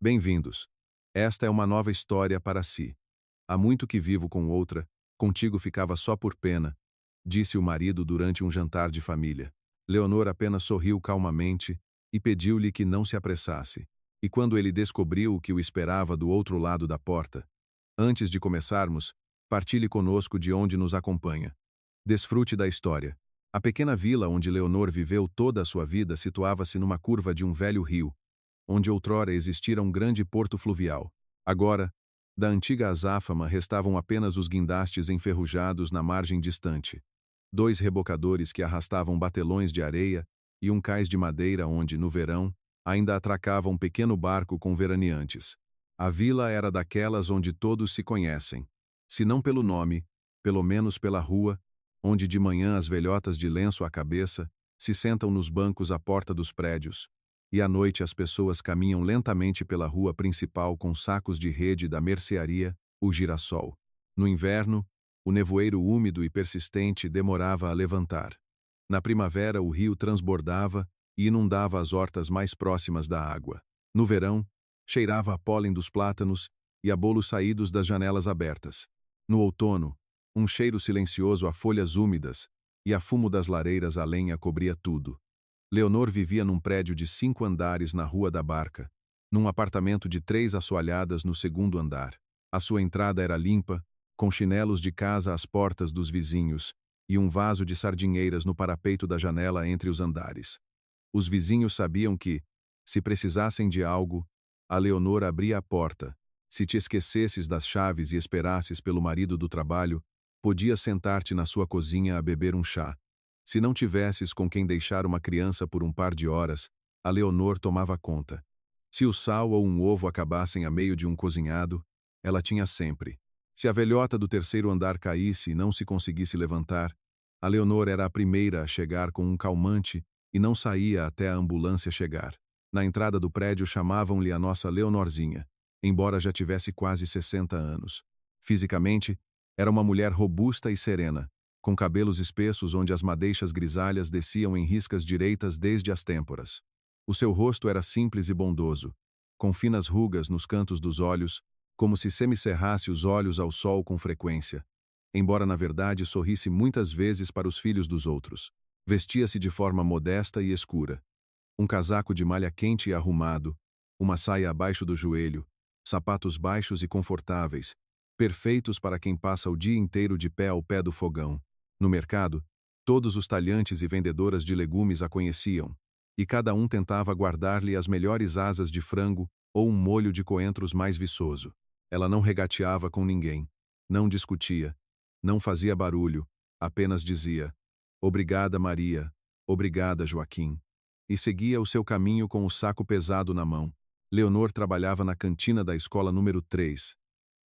Bem-vindos. Esta é uma nova história para si. Há muito que vivo com outra, contigo ficava só por pena, disse o marido durante um jantar de família. Leonor apenas sorriu calmamente e pediu-lhe que não se apressasse. E quando ele descobriu o que o esperava do outro lado da porta, antes de começarmos, partilhe conosco de onde nos acompanha. Desfrute da história. A pequena vila onde Leonor viveu toda a sua vida situava-se numa curva de um velho rio, onde outrora existira um grande porto fluvial. Agora, da antiga azáfama restavam apenas os guindastes enferrujados na margem distante, dois rebocadores que arrastavam batelões de areia e um cais de madeira onde, no verão, ainda atracava um pequeno barco com veraneantes. A vila era daquelas onde todos se conhecem, se não pelo nome, pelo menos pela rua, onde de manhã as velhotas de lenço à cabeça se sentam nos bancos à porta dos prédios, e à noite as pessoas caminham lentamente pela rua principal com sacos de rede da mercearia, o girassol. No inverno, o nevoeiro úmido e persistente demorava a levantar. Na primavera o rio transbordava e inundava as hortas mais próximas da água. No verão, cheirava a pólen dos plátanos e a bolos saídos das janelas abertas. No outono, um cheiro silencioso a folhas úmidas e a fumo das lareiras a lenha cobria tudo. Leonor vivia num prédio de 5 andares na Rua da Barca, num apartamento de 3 assoalhadas no segundo andar. A sua entrada era limpa, com chinelos de casa às portas dos vizinhos e um vaso de sardinheiras no parapeito da janela entre os andares. Os vizinhos sabiam que, se precisassem de algo, a Leonor abria a porta. Se te esquecesses das chaves e esperasses pelo marido do trabalho, podias sentar-te na sua cozinha a beber um chá. Se não tivesses com quem deixar uma criança por um par de horas, a Leonor tomava conta. Se o sal ou um ovo acabassem a meio de um cozinhado, ela tinha sempre. Se a velhota do terceiro andar caísse e não se conseguisse levantar, a Leonor era a primeira a chegar com um calmante e não saía até a ambulância chegar. Na entrada do prédio chamavam-lhe a nossa Leonorzinha, embora já tivesse quase 60 anos. Fisicamente, era uma mulher robusta e serena, com cabelos espessos onde as madeixas grisalhas desciam em riscas direitas desde as têmporas. O seu rosto era simples e bondoso, com finas rugas nos cantos dos olhos, como se semicerrasse os olhos ao sol com frequência, embora na verdade sorrisse muitas vezes para os filhos dos outros. Vestia-se de forma modesta e escura. Um casaco de malha quente e arrumado, uma saia abaixo do joelho, sapatos baixos e confortáveis, perfeitos para quem passa o dia inteiro de pé ao pé do fogão. No mercado, todos os talhantes e vendedoras de legumes a conheciam, e cada um tentava guardar-lhe as melhores asas de frango ou um molho de coentros mais viçoso. Ela não regateava com ninguém, não discutia, não fazia barulho, apenas dizia: "Obrigada, Maria, obrigada, Joaquim", e seguia o seu caminho com o saco pesado na mão. Leonor trabalhava na cantina da escola número 3,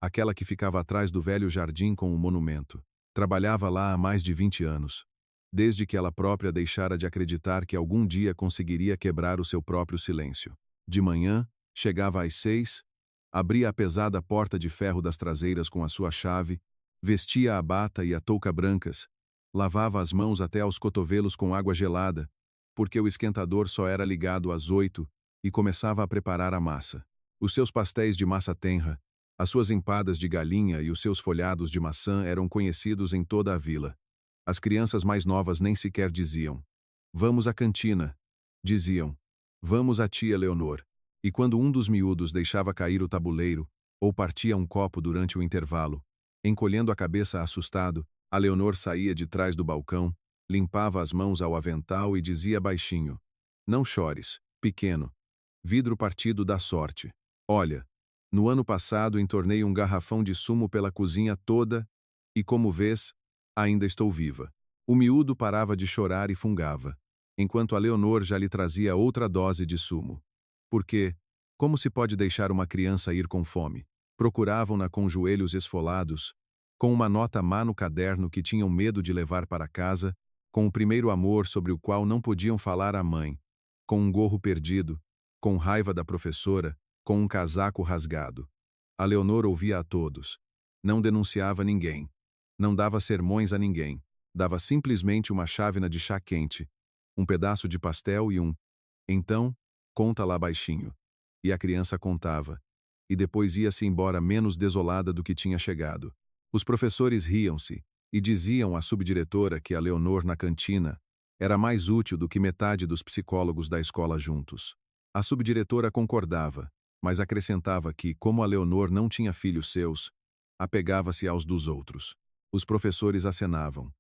aquela que ficava atrás do velho jardim com o monumento. Trabalhava lá há mais de 20 anos, desde que ela própria deixara de acreditar que algum dia conseguiria quebrar o seu próprio silêncio. De manhã, chegava às 6, abria a pesada porta de ferro das traseiras com a sua chave, vestia a bata e a touca brancas, lavava as mãos até aos cotovelos com água gelada, porque o esquentador só era ligado às 8, e começava a preparar a massa. Os seus pastéis de massa tenra, as suas empadas de galinha e os seus folhados de maçã eram conhecidos em toda a vila. As crianças mais novas nem sequer diziam: "Vamos à cantina". Diziam: "Vamos à tia Leonor". E quando um dos miúdos deixava cair o tabuleiro, ou partia um copo durante o intervalo, encolhendo a cabeça assustado, a Leonor saía de trás do balcão, limpava as mãos ao avental e dizia baixinho: "Não chores, pequeno. Vidro partido dá sorte. Olha, no ano passado entornei um garrafão de sumo pela cozinha toda e, como vês, ainda estou viva". O miúdo parava de chorar e fungava, enquanto a Leonor já lhe trazia outra dose de sumo. Porque, como se pode deixar uma criança ir com fome? Procuravam-na com joelhos esfolados, com uma nota má no caderno que tinham medo de levar para casa, com o primeiro amor sobre o qual não podiam falar à mãe, com um gorro perdido, com raiva da professora, com um casaco rasgado. A Leonor ouvia a todos. Não denunciava ninguém. Não dava sermões a ninguém. Dava simplesmente uma chávena de chá quente, um pedaço de pastel e um "então, conta lá baixinho". E a criança contava. E depois ia-se embora menos desolada do que tinha chegado. Os professores riam-se e diziam à subdiretora que a Leonor na cantina era mais útil do que metade dos psicólogos da escola juntos. A subdiretora concordava, mas acrescentava que, como a Leonor não tinha filhos seus, apegava-se aos dos outros. Os professores acenavam.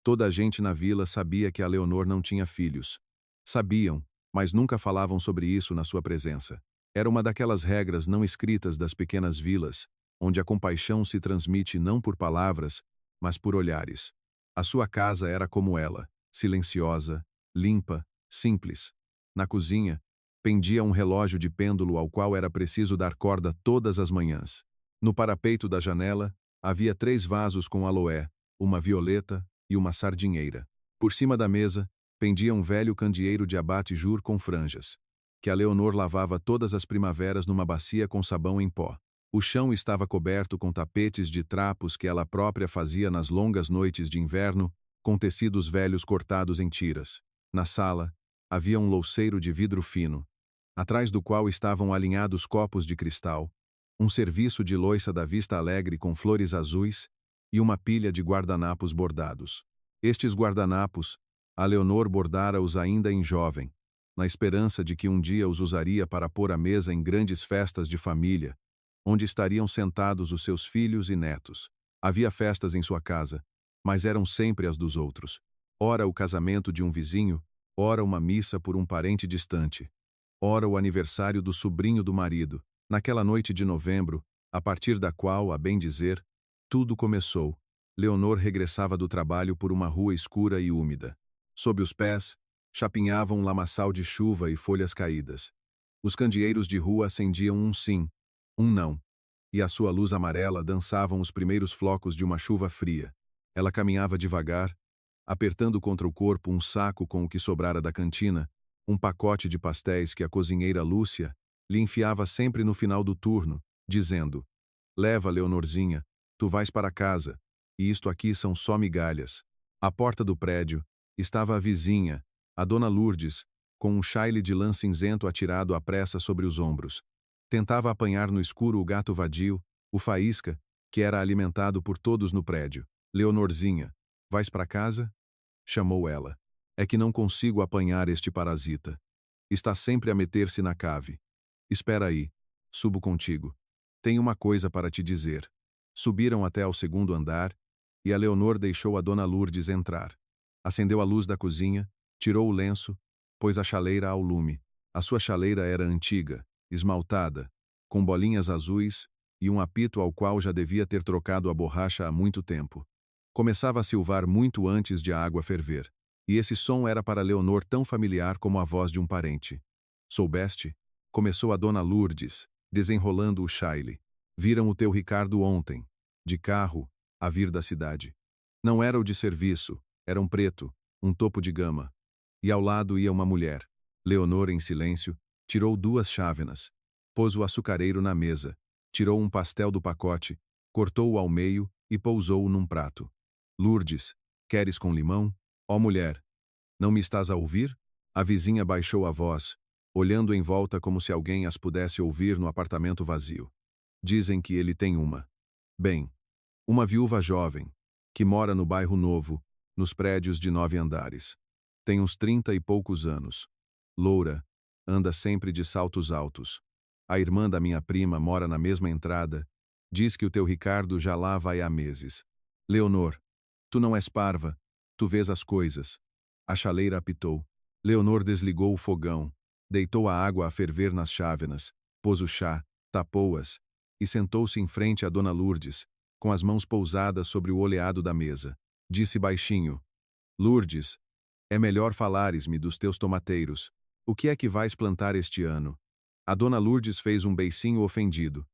Toda a gente na vila sabia que a Leonor não tinha filhos. Sabiam, mas nunca falavam sobre isso na sua presença. Era uma daquelas regras não escritas das pequenas vilas, onde a compaixão se transmite não por palavras, mas por olhares. A sua casa era como ela, silenciosa, limpa, simples. Na cozinha, pendia um relógio de pêndulo ao qual era preciso dar corda todas as manhãs. No parapeito da janela, havia 3 vasos com aloé, uma violeta e uma sardinheira. Por cima da mesa, pendia um velho candeeiro de abate jur com franjas, que a Leonor lavava todas as primaveras numa bacia com sabão em pó. O chão estava coberto com tapetes de trapos que ela própria fazia nas longas noites de inverno, com tecidos velhos cortados em tiras. Na sala, havia um louceiro de vidro fino, atrás do qual estavam alinhados copos de cristal, um serviço de louça da Vista Alegre com flores azuis e uma pilha de guardanapos bordados. Estes guardanapos, a Leonor bordara-os ainda em jovem, na esperança de que um dia os usaria para pôr à mesa em grandes festas de família, onde estariam sentados os seus filhos e netos. Havia festas em sua casa, mas eram sempre as dos outros. Ora o casamento de um vizinho, ora uma missa por um parente distante, ora o aniversário do sobrinho do marido, naquela noite de novembro, a partir da qual, a bem dizer, tudo começou. Leonor regressava do trabalho por uma rua escura e úmida. Sob os pés, chapinhava um lamaçal de chuva e folhas caídas. Os candeeiros de rua acendiam um sim, um não, e à sua luz amarela dançavam os primeiros flocos de uma chuva fria. Ela caminhava devagar, apertando contra o corpo um saco com o que sobrara da cantina, um pacote de pastéis que a cozinheira Lúcia lhe enfiava sempre no final do turno, dizendo: "Leva, Leonorzinha, tu vais para casa, e isto aqui são só migalhas." À porta do prédio estava a vizinha, a dona Lourdes, com um chaile de lã cinzento atirado à pressa sobre os ombros. Tentava apanhar no escuro o gato vadio, o Faísca, que era alimentado por todos no prédio. "Leonorzinha, vais para casa?" chamou ela. "É que não consigo apanhar este parasita. Está sempre a meter-se na cave. Espera aí, subo contigo. Tenho uma coisa para te dizer." Subiram até ao 2º andar, e a Leonor deixou a dona Lourdes entrar. Acendeu a luz da cozinha, tirou o lenço, pôs a chaleira ao lume. A sua chaleira era antiga, esmaltada, com bolinhas azuis e um apito ao qual já devia ter trocado a borracha há muito tempo. Começava a silvar muito antes de a água ferver, e esse som era para Leonor tão familiar como a voz de um parente. "Soubeste?" começou a dona Lourdes, desenrolando o chaile. "Viram o teu Ricardo ontem, de carro, a vir da cidade. Não era o de serviço, era um preto, um topo de gama. E ao lado ia uma mulher." Leonor, em silêncio, tirou 2 chávenas, pôs o açucareiro na mesa, tirou um pastel do pacote, cortou-o ao meio e pousou-o num prato. "Lourdes, queres com limão? Ó mulher, não me estás a ouvir?" A vizinha baixou a voz, olhando em volta como se alguém as pudesse ouvir no apartamento vazio. "Dizem que ele tem uma. Bem, uma viúva jovem, que mora no bairro Novo, nos prédios de 9 andares. Tem uns 30 e poucos anos. Loura, anda sempre de saltos altos. A irmã da minha prima mora na mesma entrada. Diz que o teu Ricardo já lá vai há meses. Leonor, tu não és parva, tu vês as coisas." A chaleira apitou. Leonor desligou o fogão, deitou a água a ferver nas chávenas, pôs o chá, tapou-as, e sentou-se em frente a dona Lourdes, com as mãos pousadas sobre o oleado da mesa. Disse baixinho: "Lourdes, é melhor falares-me dos teus tomateiros. O que é que vais plantar este ano?" A dona Lourdes fez um beicinho ofendido,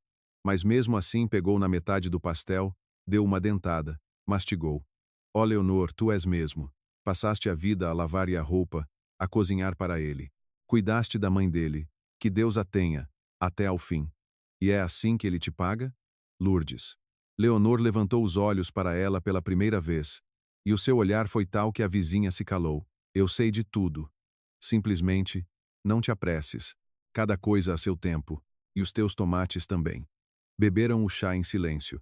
mas mesmo assim pegou na metade do pastel, deu uma dentada, mastigou. "Ó Leonor, tu és mesmo. Passaste a vida a lavar-lhe a roupa, a cozinhar para ele. Cuidaste da mãe dele, que Deus a tenha, até ao fim. E é assim que ele te paga?" Lourdes. Leonor levantou os olhos para ela pela primeira vez, e o seu olhar foi tal que a vizinha se calou. "Eu sei de tudo. Simplesmente, não te apresses. Cada coisa a seu tempo, e os teus tomates também. Beberam o chá em silêncio.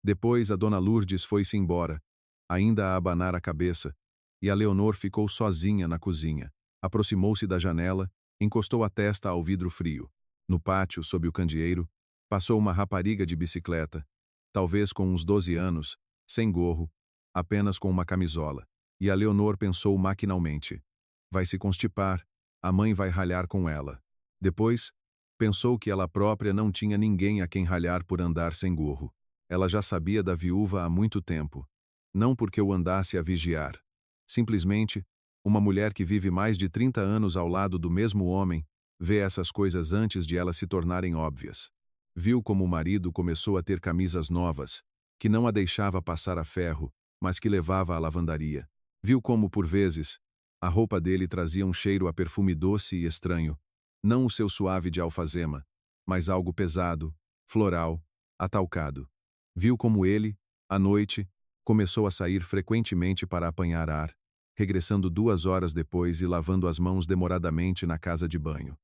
Depois a dona Lourdes foi-se embora, ainda a abanar a cabeça, e a Leonor ficou sozinha na cozinha. Aproximou-se da janela, encostou a testa ao vidro frio. No pátio, sob o candeeiro, passou uma rapariga de bicicleta, talvez com uns 12 anos, sem gorro, apenas com uma camisola. E a Leonor pensou maquinalmente: vai se constipar, a mãe vai ralhar com ela. Depois, pensou que ela própria não tinha ninguém a quem ralhar por andar sem gorro. Ela já sabia da viúva há muito tempo. Não porque o andasse a vigiar. Simplesmente, uma mulher que vive mais de 30 anos ao lado do mesmo homem, vê essas coisas antes de elas se tornarem óbvias. Viu como o marido começou a ter camisas novas, que não a deixava passar a ferro, mas que levava à lavandaria. Viu como, por vezes, a roupa dele trazia um cheiro a perfume doce e estranho, não o seu suave de alfazema, mas algo pesado, floral, atalcado. Viu como ele, à noite, começou a sair frequentemente para apanhar ar, regressando 2 horas depois e lavando as mãos demoradamente na casa de banho.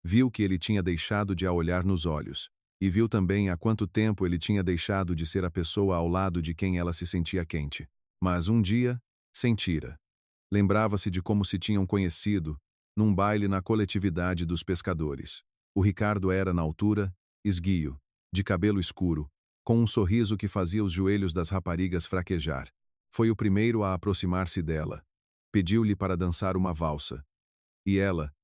Viu que ele tinha deixado de a olhar nos olhos, e viu também há quanto tempo ele tinha deixado de ser a pessoa ao lado de quem ela se sentia quente. Mas um dia, sentira. Lembrava-se de como se tinham conhecido, num baile na coletividade dos pescadores. O Ricardo era, na altura, esguio, de cabelo escuro, com um sorriso que fazia os joelhos das raparigas fraquejar. Foi o primeiro a aproximar-se dela. Pediu-lhe para dançar uma valsa. E ela,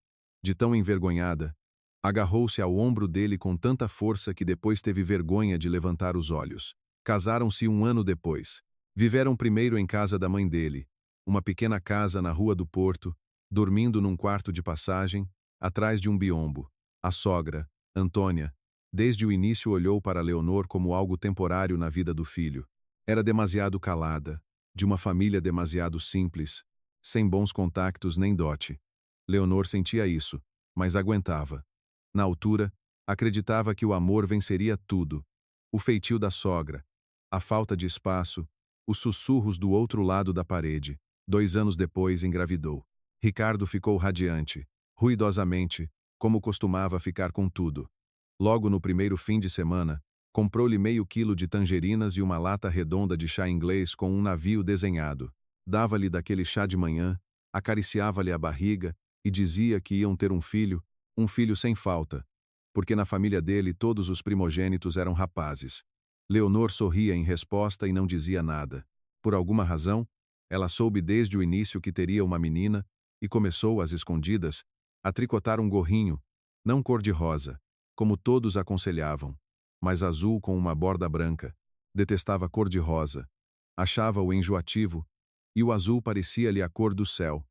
de tão envergonhada, agarrou-se ao ombro dele com tanta força que depois teve vergonha de levantar os olhos. Casaram-se 1 ano depois. Viveram primeiro em casa da mãe dele, uma pequena casa na Rua do Porto, dormindo num quarto de passagem, atrás de um biombo. A sogra, Antônia, desde o início olhou para Leonor como algo temporário na vida do filho. Era demasiado calada, de uma família demasiado simples, sem bons contactos nem dote. Leonor sentia isso, mas aguentava. Na altura, acreditava que o amor venceria tudo. O feitio da sogra, a falta de espaço, os sussurros do outro lado da parede. 2 anos depois engravidou. Ricardo ficou radiante, ruidosamente, como costumava ficar com tudo. Logo no primeiro fim de semana, comprou-lhe meio quilo de tangerinas e uma lata redonda de chá inglês com um navio desenhado. Dava-lhe daquele chá de manhã, acariciava-lhe a barriga e dizia que iam ter um filho sem falta, porque na família dele todos os primogênitos eram rapazes. Leonor sorria em resposta e não dizia nada. Por alguma razão, ela soube desde o início que teria uma menina e começou, às escondidas, a tricotar um gorrinho, não cor-de-rosa, como todos aconselhavam, mas azul com uma borda branca. Detestava cor-de-rosa. Achava-o enjoativo, e o azul parecia-lhe a cor do céu,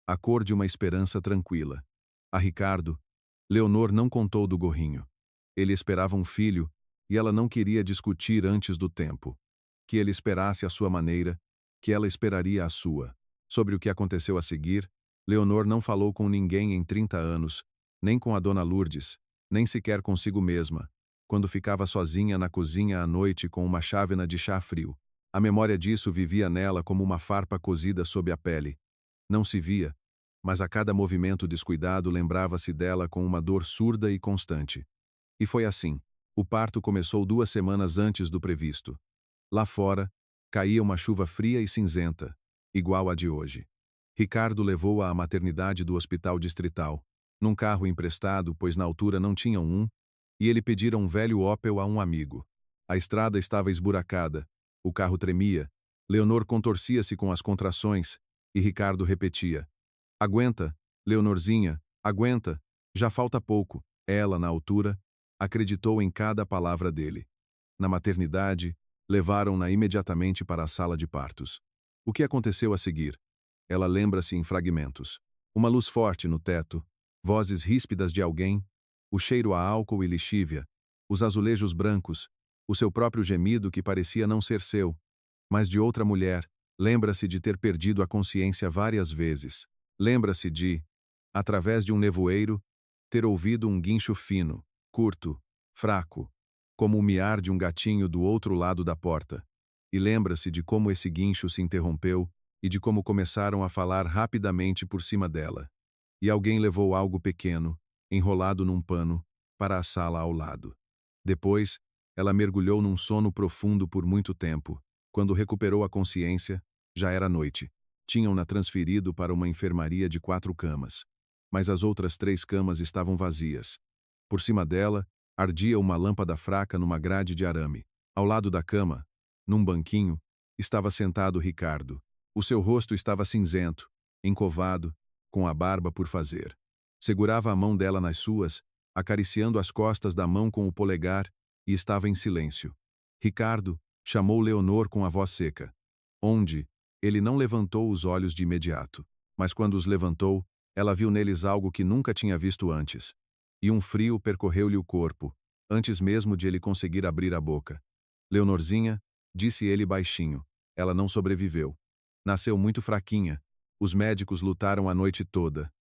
a cor de uma esperança tranquila. A Ricardo, Leonor não contou do gorrinho. Ele esperava um filho, e ela não queria discutir antes do tempo. Que ele esperasse à sua maneira, que ela esperaria a sua. Sobre o que aconteceu a seguir, Leonor não falou com ninguém em 30 anos, nem com a dona Lourdes, nem sequer consigo mesma, quando ficava sozinha na cozinha à noite com uma chávena de chá frio. A memória disso vivia nela como uma farpa cozida sob a pele. Não se via, mas a cada movimento descuidado lembrava-se dela com uma dor surda e constante. E foi assim. O parto começou 2 semanas antes do previsto. Lá fora, caía uma chuva fria e cinzenta, igual à de hoje. Ricardo levou-a à maternidade do hospital distrital, num carro emprestado, pois na altura não tinham um, e ele pedira um velho Opel a um amigo. A estrada estava esburacada, o carro tremia, Leonor contorcia-se com as contrações, e Ricardo repetia: "Aguenta, Leonorzinha, aguenta, já falta pouco." Ela, na altura, acreditou em cada palavra dele. Na maternidade, levaram-na imediatamente para a sala de partos. O que aconteceu a seguir? Ela lembra-se em fragmentos. Uma luz forte no teto, vozes ríspidas de alguém, o cheiro a álcool e lixívia, os azulejos brancos, o seu próprio gemido que parecia não ser seu, mas de outra mulher. Lembra-se de ter perdido a consciência várias vezes. Lembra-se de, através de um nevoeiro, ter ouvido um guincho fino, curto, fraco, como o miar de um gatinho do outro lado da porta. E lembra-se de como esse guincho se interrompeu e de como começaram a falar rapidamente por cima dela. E alguém levou algo pequeno, enrolado num pano, para a sala ao lado. Depois, ela mergulhou num sono profundo por muito tempo. Quando recuperou a consciência, já era noite. Tinham-na transferido para uma enfermaria de 4 camas. Mas as outras 3 camas estavam vazias. Por cima dela, ardia uma lâmpada fraca numa grade de arame. Ao lado da cama, num banquinho, estava sentado Ricardo. O seu rosto estava cinzento, encovado, com a barba por fazer. Segurava a mão dela nas suas, acariciando as costas da mão com o polegar, e estava em silêncio. Ricardo chamou Leonor com a voz seca. Onde? Ele não levantou os olhos de imediato, mas quando os levantou, ela viu neles algo que nunca tinha visto antes. E um frio percorreu-lhe o corpo, antes mesmo de ele conseguir abrir a boca. Leonorzinha, disse ele baixinho, ela não sobreviveu. Nasceu muito fraquinha. Os médicos lutaram a noite toda.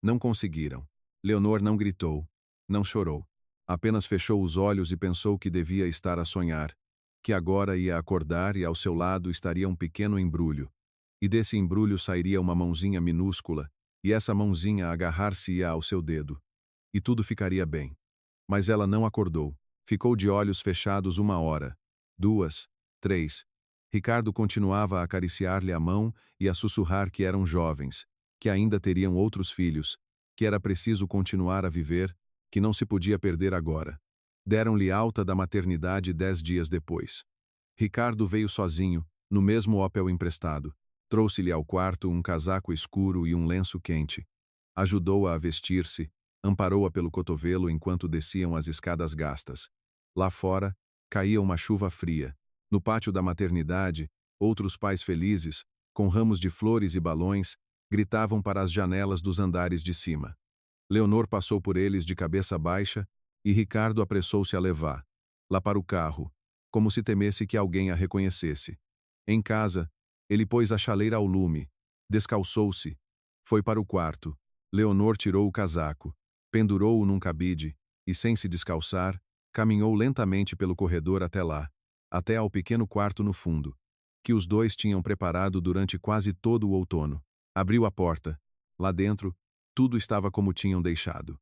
Não conseguiram. Leonor não gritou, não chorou. Apenas fechou os olhos e pensou que devia estar a sonhar, que agora ia acordar e ao seu lado estaria um pequeno embrulho. E desse embrulho sairia uma mãozinha minúscula, e essa mãozinha agarrar-se-ia ao seu dedo. E tudo ficaria bem. Mas ela não acordou. Ficou de olhos fechados 1 hora, 2, 3. Ricardo continuava a acariciar-lhe a mão e a sussurrar que eram jovens, que ainda teriam outros filhos, que era preciso continuar a viver, que não se podia perder agora. Deram-lhe alta da maternidade 10 dias depois. Ricardo veio sozinho, no mesmo Opel emprestado. Trouxe-lhe ao quarto um casaco escuro e um lenço quente. Ajudou-a a vestir-se, amparou-a pelo cotovelo enquanto desciam as escadas gastas. Lá fora, caía uma chuva fria. No pátio da maternidade, outros pais felizes, com ramos de flores e balões, gritavam para as janelas dos andares de cima. Leonor passou por eles de cabeça baixa e Ricardo apressou-se a levar, lá para o carro, como se temesse que alguém a reconhecesse. Em casa, ele pôs a chaleira ao lume, descalçou-se, foi para o quarto. Leonor tirou o casaco, pendurou-o num cabide e, sem se descalçar, caminhou lentamente pelo corredor até lá, até ao pequeno quarto no fundo, que os dois tinham preparado durante quase todo o outono. Abriu a porta. Lá dentro, tudo estava como tinham deixado.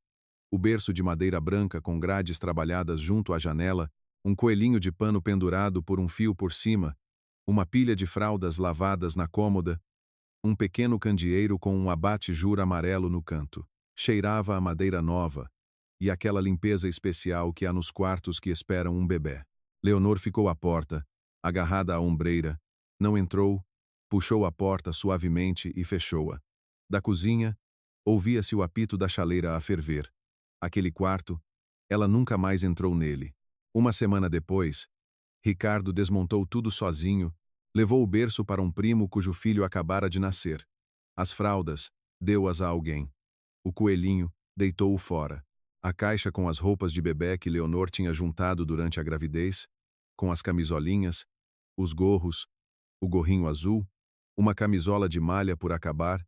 O berço de madeira branca com grades trabalhadas junto à janela, um coelhinho de pano pendurado por um fio por cima, uma pilha de fraldas lavadas na cômoda, um pequeno candeeiro com um abate-jur amarelo no canto. Cheirava a madeira nova, e aquela limpeza especial que há nos quartos que esperam um bebê. Leonor ficou à porta, agarrada à ombreira, não entrou, puxou a porta suavemente e fechou-a. Da cozinha, ouvia-se o apito da chaleira a ferver. Aquele quarto, ela nunca mais entrou nele. 1 semana depois, Ricardo desmontou tudo sozinho, levou o berço para um primo cujo filho acabara de nascer. As fraldas, deu-as a alguém. O coelhinho, deitou-o fora. A caixa com as roupas de bebê que Leonor tinha juntado durante a gravidez, com as camisolinhas, os gorros, o gorrinho azul, uma camisola de malha por acabar,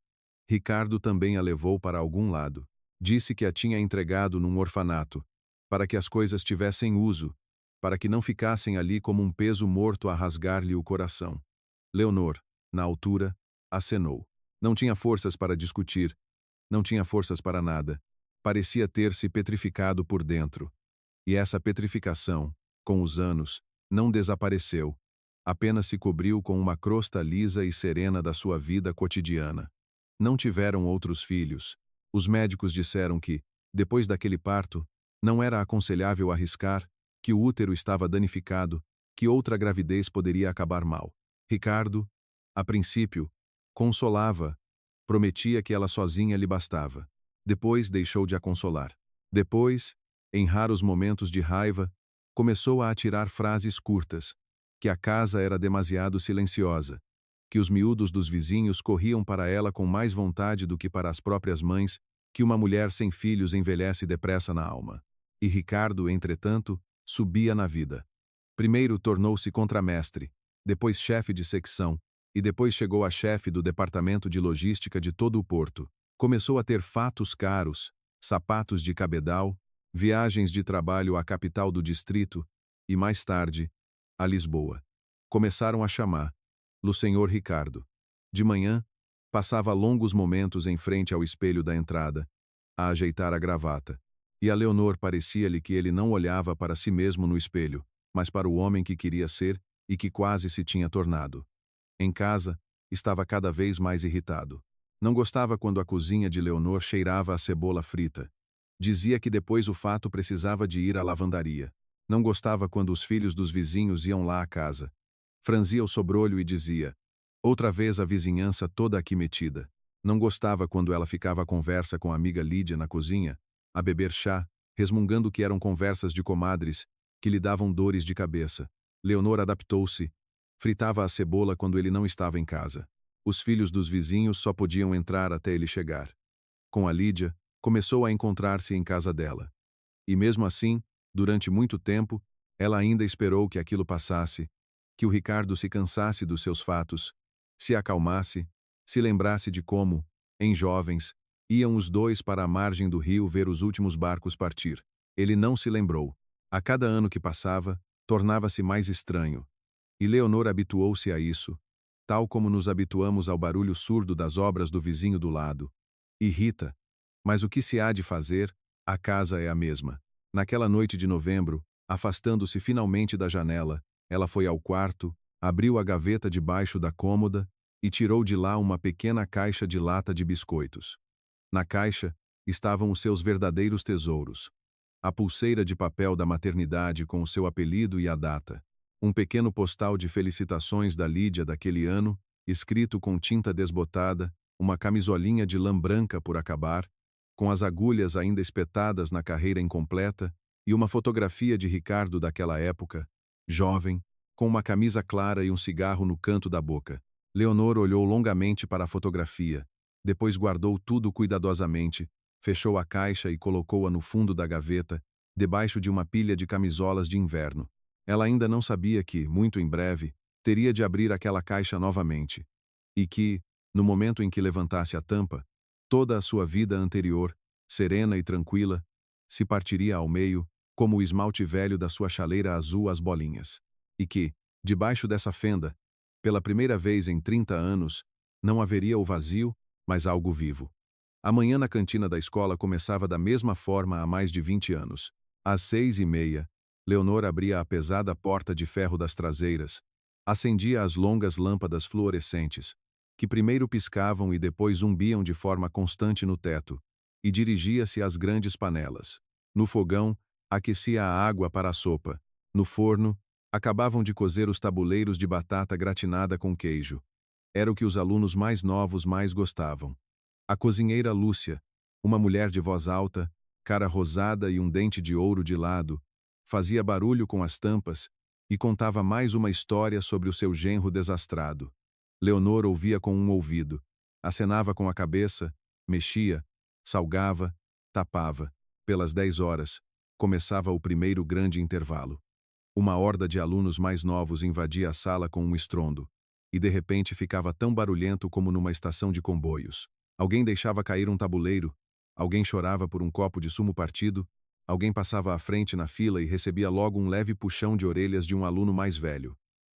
Ricardo também a levou para algum lado. Disse que a tinha entregado num orfanato, para que as coisas tivessem uso, para que não ficassem ali como um peso morto a rasgar-lhe o coração. Leonor, na altura, acenou. Não tinha forças para discutir, não tinha forças para nada. Parecia ter-se petrificado por dentro. E essa petrificação, com os anos, não desapareceu, apenas se cobriu com uma crosta lisa e serena da sua vida cotidiana. Não tiveram outros filhos. Os médicos disseram que, depois daquele parto, não era aconselhável arriscar, que o útero estava danificado, que outra gravidez poderia acabar mal. Ricardo, a princípio, consolava, prometia que ela sozinha lhe bastava. Depois deixou de a consolar. Depois, em raros momentos de raiva, começou a atirar frases curtas, que a casa era demasiado silenciosa, que os miúdos dos vizinhos corriam para ela com mais vontade do que para as próprias mães, que uma mulher sem filhos envelhece depressa na alma. E Ricardo, entretanto, subia na vida. Primeiro tornou-se contramestre, depois chefe de secção, e depois chegou a chefe do departamento de logística de todo o porto. Começou a ter fatos caros, sapatos de cabedal, viagens de trabalho à capital do distrito e, mais tarde, a Lisboa. Começaram a chamar "Lo Senhor Ricardo". De manhã, passava longos momentos em frente ao espelho da entrada, a ajeitar a gravata. E a Leonor parecia-lhe que ele não olhava para si mesmo no espelho, mas para o homem que queria ser e que quase se tinha tornado. Em casa, estava cada vez mais irritado. Não gostava quando a cozinha de Leonor cheirava a cebola frita. Dizia que depois o fato precisava de ir à lavandaria. Não gostava quando os filhos dos vizinhos iam lá à casa. Franzia o sobrolho e dizia: outra vez a vizinhança toda aqui metida. Não gostava quando ela ficava à conversa com a amiga Lídia na cozinha, a beber chá, resmungando que eram conversas de comadres, que lhe davam dores de cabeça. Leonor adaptou-se. Fritava a cebola quando ele não estava em casa. Os filhos dos vizinhos só podiam entrar até ele chegar. Com a Lídia, começou a encontrar-se em casa dela. E mesmo assim, durante muito tempo, ela ainda esperou que aquilo passasse, que o Ricardo se cansasse dos seus fatos, se acalmasse, se lembrasse de como, em jovens, iam os dois para a margem do rio ver os últimos barcos partir. Ele não se lembrou. A cada ano que passava, tornava-se mais estranho. E Leonor habituou-se a isso, tal como nos habituamos ao barulho surdo das obras do vizinho do lado. Irrita. Mas o que se há de fazer? A casa é a mesma. Naquela noite de novembro, afastando-se finalmente da janela, ela foi ao quarto, abriu a gaveta debaixo da cômoda e tirou de lá uma pequena caixa de lata de biscoitos. Na caixa estavam os seus verdadeiros tesouros. A pulseira de papel da maternidade com o seu apelido e a data. Um pequeno postal de felicitações da Lídia daquele ano, escrito com tinta desbotada, uma camisolinha de lã branca por acabar, com as agulhas ainda espetadas na carreira incompleta, e uma fotografia de Ricardo daquela época, jovem, com uma camisa clara e um cigarro no canto da boca. Leonor olhou longamente para a fotografia, depois guardou tudo cuidadosamente, fechou a caixa e colocou-a no fundo da gaveta, debaixo de uma pilha de camisolas de inverno. Ela ainda não sabia que, muito em breve, teria de abrir aquela caixa novamente. E que, no momento em que levantasse a tampa, toda a sua vida anterior, serena e tranquila, se partiria ao meio, como o esmalte velho da sua chaleira azul às bolinhas. E que, debaixo dessa fenda, pela primeira vez em 30 anos, não haveria o vazio, mas algo vivo. A manhã na cantina da escola começava da mesma forma há mais de 20 anos. Às 6h30, Leonor abria a pesada porta de ferro das traseiras, acendia as longas lâmpadas fluorescentes, que primeiro piscavam e depois zumbiam de forma constante no teto, e dirigia-se às grandes panelas. No fogão, aquecia a água para a sopa. No forno, acabavam de cozer os tabuleiros de batata gratinada com queijo. Era o que os alunos mais novos mais gostavam. A cozinheira Lúcia, uma mulher de voz alta, cara rosada e um dente de ouro de lado, fazia barulho com as tampas e contava mais uma história sobre o seu genro desastrado. Leonor ouvia com um ouvido, acenava com a cabeça, mexia, salgava, tapava. Pelas 10 horas, começava o primeiro grande intervalo. Uma horda de alunos mais novos invadia a sala com um estrondo, e de repente ficava tão barulhento como numa estação de comboios. Alguém deixava cair um tabuleiro, alguém chorava por um copo de sumo partido, alguém passava à frente na fila e recebia logo um leve puxão de orelhas de um aluno mais velho.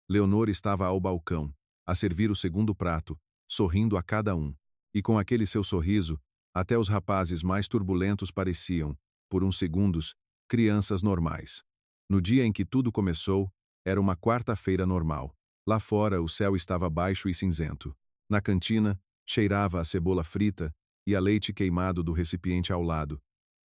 Leonor estava ao balcão, a servir o segundo prato, sorrindo a cada um. E com aquele seu sorriso, até os rapazes mais turbulentos pareciam, por uns segundos, crianças normais. No dia em que tudo começou, era uma quarta-feira normal. Lá fora o céu estava baixo e cinzento. Na cantina, cheirava a cebola frita e a leite queimado do recipiente ao lado,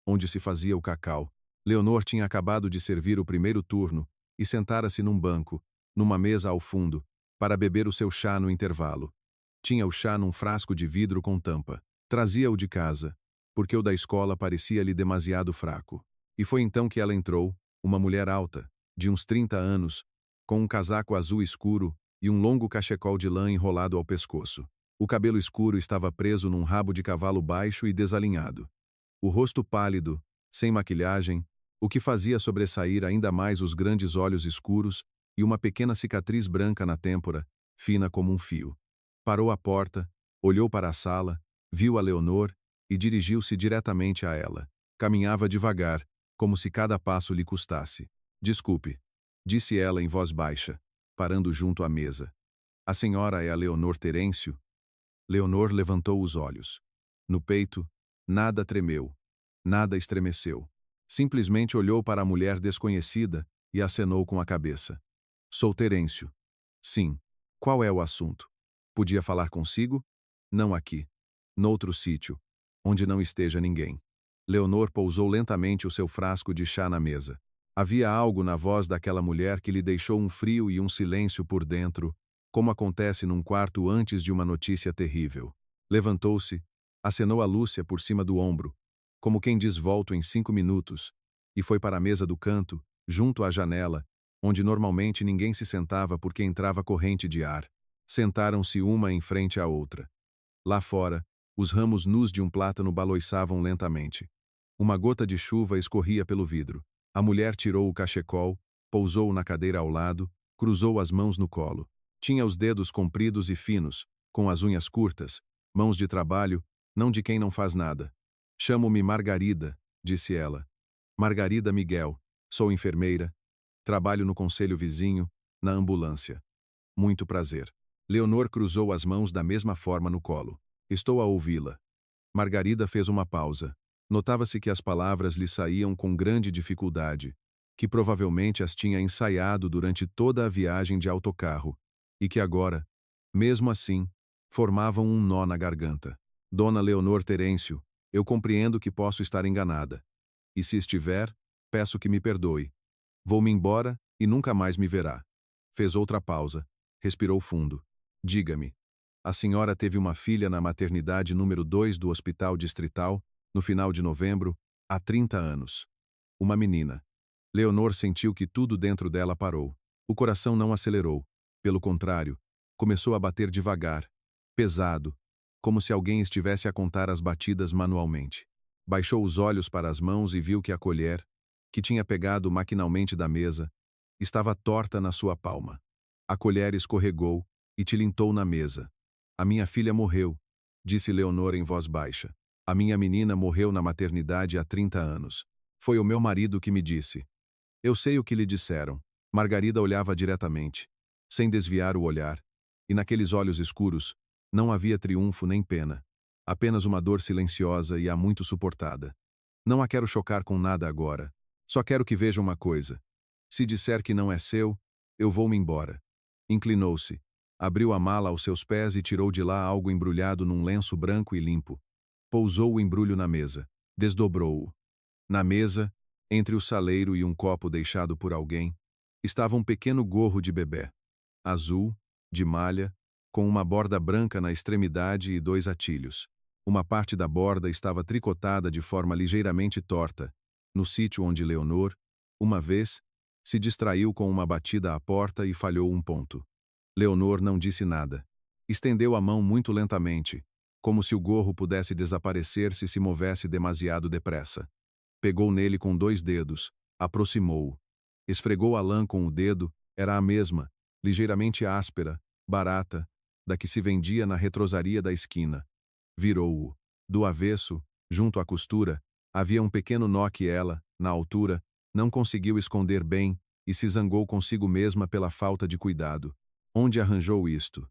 onde se fazia o cacau. Leonor tinha acabado de servir o primeiro turno e sentara-se num banco, numa mesa ao fundo, para beber o seu chá no intervalo. Tinha o chá num frasco de vidro com tampa. Trazia-o de casa, porque o da escola parecia-lhe demasiado fraco. E foi então que ela entrou, uma mulher alta, de uns 30 anos, com um casaco azul escuro e um longo cachecol de lã enrolado ao pescoço. O cabelo escuro estava preso num rabo de cavalo baixo e desalinhado. O rosto pálido, sem maquilhagem, o que fazia sobressair ainda mais os grandes olhos escuros e uma pequena cicatriz branca na têmpora, fina como um fio. Parou à porta, olhou para a sala, viu a Leonor e dirigiu-se diretamente a ela. Caminhava devagar, como se cada passo lhe custasse. Desculpe, disse ela em voz baixa, parando junto à mesa. A senhora é a Leonor Terêncio? Leonor levantou os olhos. No peito, nada tremeu, nada estremeceu. Simplesmente olhou para a mulher desconhecida e acenou com a cabeça. Sou Terêncio. Sim. Qual é o assunto? Podia falar consigo? Não aqui. Noutro sítio, onde não esteja ninguém. Leonor pousou lentamente o seu frasco de chá na mesa. Havia algo na voz daquela mulher que lhe deixou um frio e um silêncio por dentro, como acontece num quarto antes de uma notícia terrível. Levantou-se, acenou a Lúcia por cima do ombro, como quem diz volto em 5 minutos, e foi para a mesa do canto, junto à janela, onde normalmente ninguém se sentava porque entrava corrente de ar. Sentaram-se uma em frente à outra. Lá fora, os ramos nus de um plátano baloiçavam lentamente. Uma gota de chuva escorria pelo vidro. A mulher tirou o cachecol, pousou na cadeira ao lado, cruzou as mãos no colo. Tinha os dedos compridos e finos, com as unhas curtas, mãos de trabalho, não de quem não faz nada. Chamo-me Margarida, disse ela. Margarida Miguel, sou enfermeira, trabalho no conselho vizinho, na ambulância. Muito prazer. Leonor cruzou as mãos da mesma forma no colo. Estou a ouvi-la. Margarida fez uma pausa. Notava-se que as palavras lhe saíam com grande dificuldade, que provavelmente as tinha ensaiado durante toda a viagem de autocarro, e que agora, mesmo assim, formavam um nó na garganta. Dona Leonor Terêncio, eu compreendo que posso estar enganada. E se estiver, peço que me perdoe. Vou-me embora e nunca mais me verá. Fez outra pausa. Respirou fundo. Diga-me. A senhora teve uma filha na maternidade número 2 do Hospital Distrital, no final de novembro, há 30 anos. Uma menina. Leonor sentiu que tudo dentro dela parou. O coração não acelerou. Pelo contrário, começou a bater devagar, pesado, como se alguém estivesse a contar as batidas manualmente. Baixou os olhos para as mãos e viu que a colher, que tinha pegado maquinalmente da mesa, estava torta na sua palma. A colher escorregou e tilintou na mesa. A minha filha morreu, disse Leonor em voz baixa. A minha menina morreu na maternidade há 30 anos. Foi o meu marido que me disse. Eu sei o que lhe disseram. Margarida olhava diretamente, sem desviar o olhar, e naqueles olhos escuros, não havia triunfo nem pena. Apenas uma dor silenciosa e há muito suportada. Não a quero chocar com nada agora. Só quero que veja uma coisa. Se disser que não é seu, eu vou-me embora. Inclinou-se, abriu a mala aos seus pés e tirou de lá algo embrulhado num lenço branco e limpo. Pousou o embrulho na mesa, desdobrou-o. Na mesa, entre o saleiro e um copo deixado por alguém, estava um pequeno gorro de bebê, azul, de malha, com uma borda branca na extremidade e 2 atilhos. Uma parte da borda estava tricotada de forma ligeiramente torta, no sítio onde Leonor, uma vez, se distraiu com uma batida à porta e falhou um ponto. Leonor não disse nada. Estendeu a mão muito lentamente, como se o gorro pudesse desaparecer se movesse demasiado depressa. Pegou nele com 2 dedos, aproximou-o. Esfregou a lã com o dedo, era a mesma, ligeiramente áspera, barata, da que se vendia na retrosaria da esquina. Virou-o. Do avesso, junto à costura, havia um pequeno nó que ela, na altura, não conseguiu esconder bem e se zangou consigo mesma pela falta de cuidado. Onde arranjou isto?